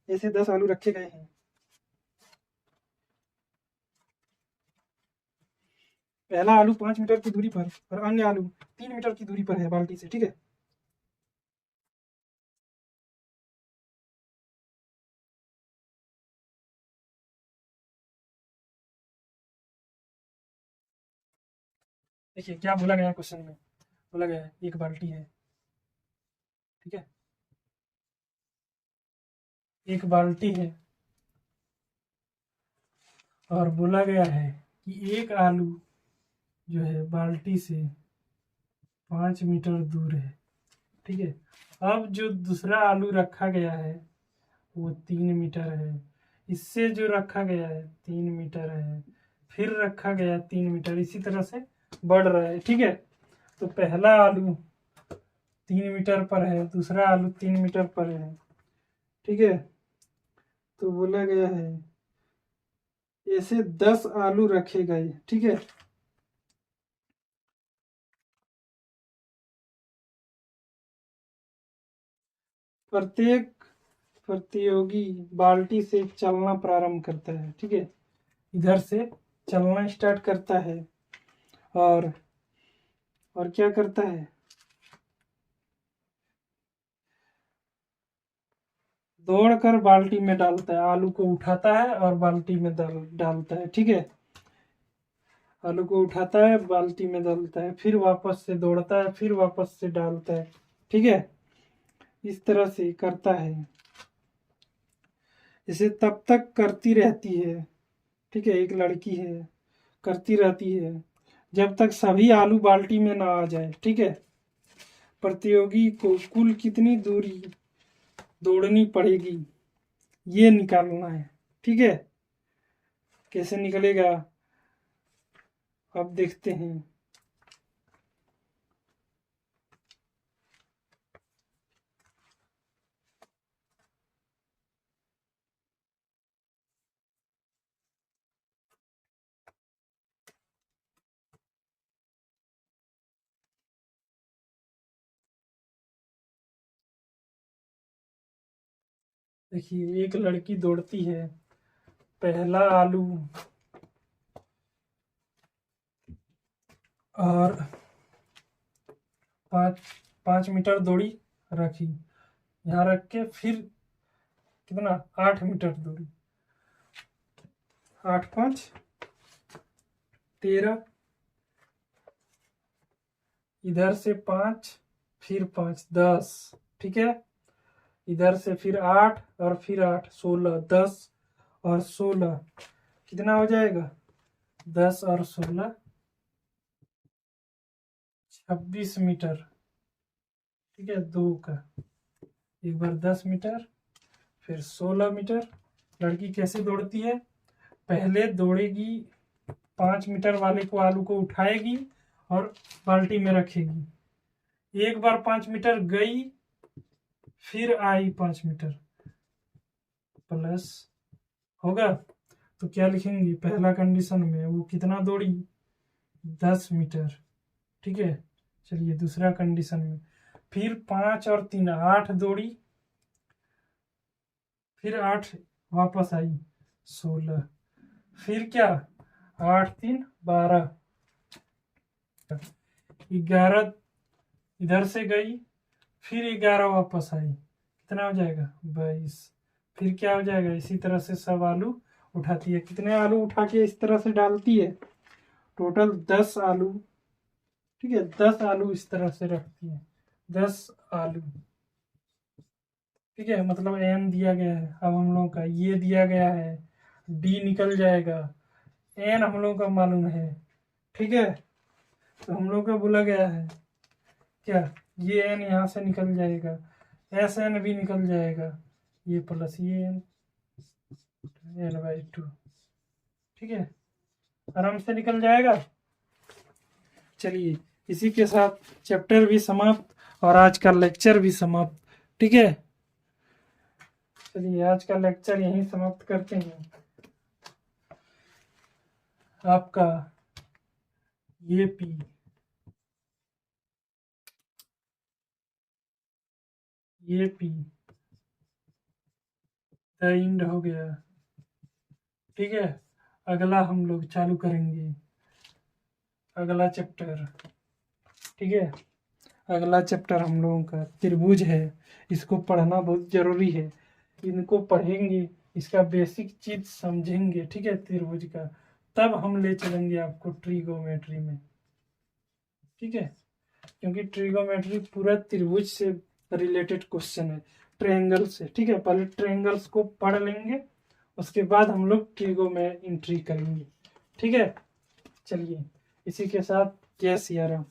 ऐसे 10 आलू रखे गए हैं। पहला आलू 5 मीटर की दूरी पर और अन्य आलू 3 मीटर की दूरी पर है बाल्टी से। ठीक है, देखिए क्या बोला गया है क्वेश्चन में, बोला गया है एक बाल्टी है। ठीक है, एक बाल्टी है और बोला गया है कि एक आलू जो है बाल्टी से 5 मीटर दूर है। ठीक है, अब जो दूसरा आलू रखा गया है वो 3 मीटर है, इससे जो रखा गया है 3 मीटर है, फिर रखा गया 3 मीटर, इसी तरह से बढ़ रहा है। ठीक है, तो पहला आलू 3 मीटर पर है, दूसरा आलू 3 मीटर पर है। ठीक है, तो बोला गया है ऐसे 10 आलू रखे गए। ठीक है, प्रत्येक प्रतियोगी बाल्टी से चलना प्रारंभ करता है। ठीक है, इधर से चलना स्टार्ट करता है और क्या करता है, दौड़कर बाल्टी में डालता है, आलू को उठाता है और बाल्टी में डालता है। ठीक है, आलू को उठाता है, बाल्टी में डालता है, फिर वापस से दौड़ता है, फिर वापस से डालता है। ठीक है, इस तरह से करता है। इसे तब तक करती रहती है, ठीक है, एक लड़की है, करती रहती है जब तक सभी आलू बाल्टी में ना आ जाए। ठीक है, प्रतियोगी को कुल कितनी दूरी दौड़नी पड़ेगी ये निकालना है। ठीक है, कैसे निकलेगा अब देखते हैं। देखिए, एक लड़की दौड़ती है, पहला आलू और 5 मीटर दौड़ी, रखी यहाँ रख के, फिर कितना 8 मीटर दौड़ी, 8 5 13, इधर से 5, फिर 5 10। ठीक है, इधर से फिर 8 और फिर 8 16, 10 और 16 कितना हो जाएगा, 10 और 16 26 मीटर। ठीक है, 2 का एक बार 10 मीटर, फिर 16 मीटर। लड़की कैसे दौड़ती है, पहले दौड़ेगी, 5 मीटर वाले को आलू को उठाएगी और बाल्टी में रखेगी। एक बार 5 मीटर गई, फिर आई 5 मीटर, प्लस होगा तो क्या लिखेंगे, पहला कंडीशन में वो कितना दौड़ी, 10 मीटर। ठीक है, चलिए दूसरा कंडीशन में, फिर 5 और 3 8 दौड़ी, फिर 8 वापस आई 16, फिर क्या 8 3 12, 11 इधर से गई, फिर 11 वापस आई, कितना हो जाएगा 22। फिर क्या हो जाएगा, इसी तरह से सब आलू उठाती है। कितने आलू उठा के इस तरह से डालती है, टोटल 10 आलू। ठीक है, 10 आलू इस तरह से रखती है, 10 आलू। ठीक है, मतलब एन दिया गया है। अब हम लोगों का ये दिया गया है, डी निकल जाएगा, एन हम लोगों का मालूम है। ठीक है, तो हम लोग का बोला गया है क्या, ये एन यहाँ से निकल जाएगा, एस एन भी निकल जाएगा, ये प्लस ये एन, n/2। ठीक है, आराम से निकल जाएगा। चलिए, इसी के साथ चैप्टर भी समाप्त और आज का लेक्चर भी समाप्त। ठीक है, चलिए आज का लेक्चर यहीं समाप्त करते हैं। आपका ये पी द एंड हो गया। ठीक है, अगला हम लोग चालू करेंगे अगला चैप्टर। ठीक है, अगला चैप्टर हम लोगों का त्रिभुज है। इसको पढ़ना बहुत जरूरी है, इनको पढ़ेंगे, इसका बेसिक चीज समझेंगे। ठीक है, त्रिभुज का, तब हम ले चलेंगे आपको ट्रिगोमेट्री में। ठीक है, क्योंकि ट्रिगोमेट्री पूरा त्रिभुज से रिलेटेड क्वेश्चन है, ट्रायंगल से। ठीक है, पहले ट्रायंगल्स को पढ़ लेंगे, उसके बाद हम लोग ट्रिगोमेट्री करेंगे। ठीक है, चलिए इसी के साथ जय सिया राम।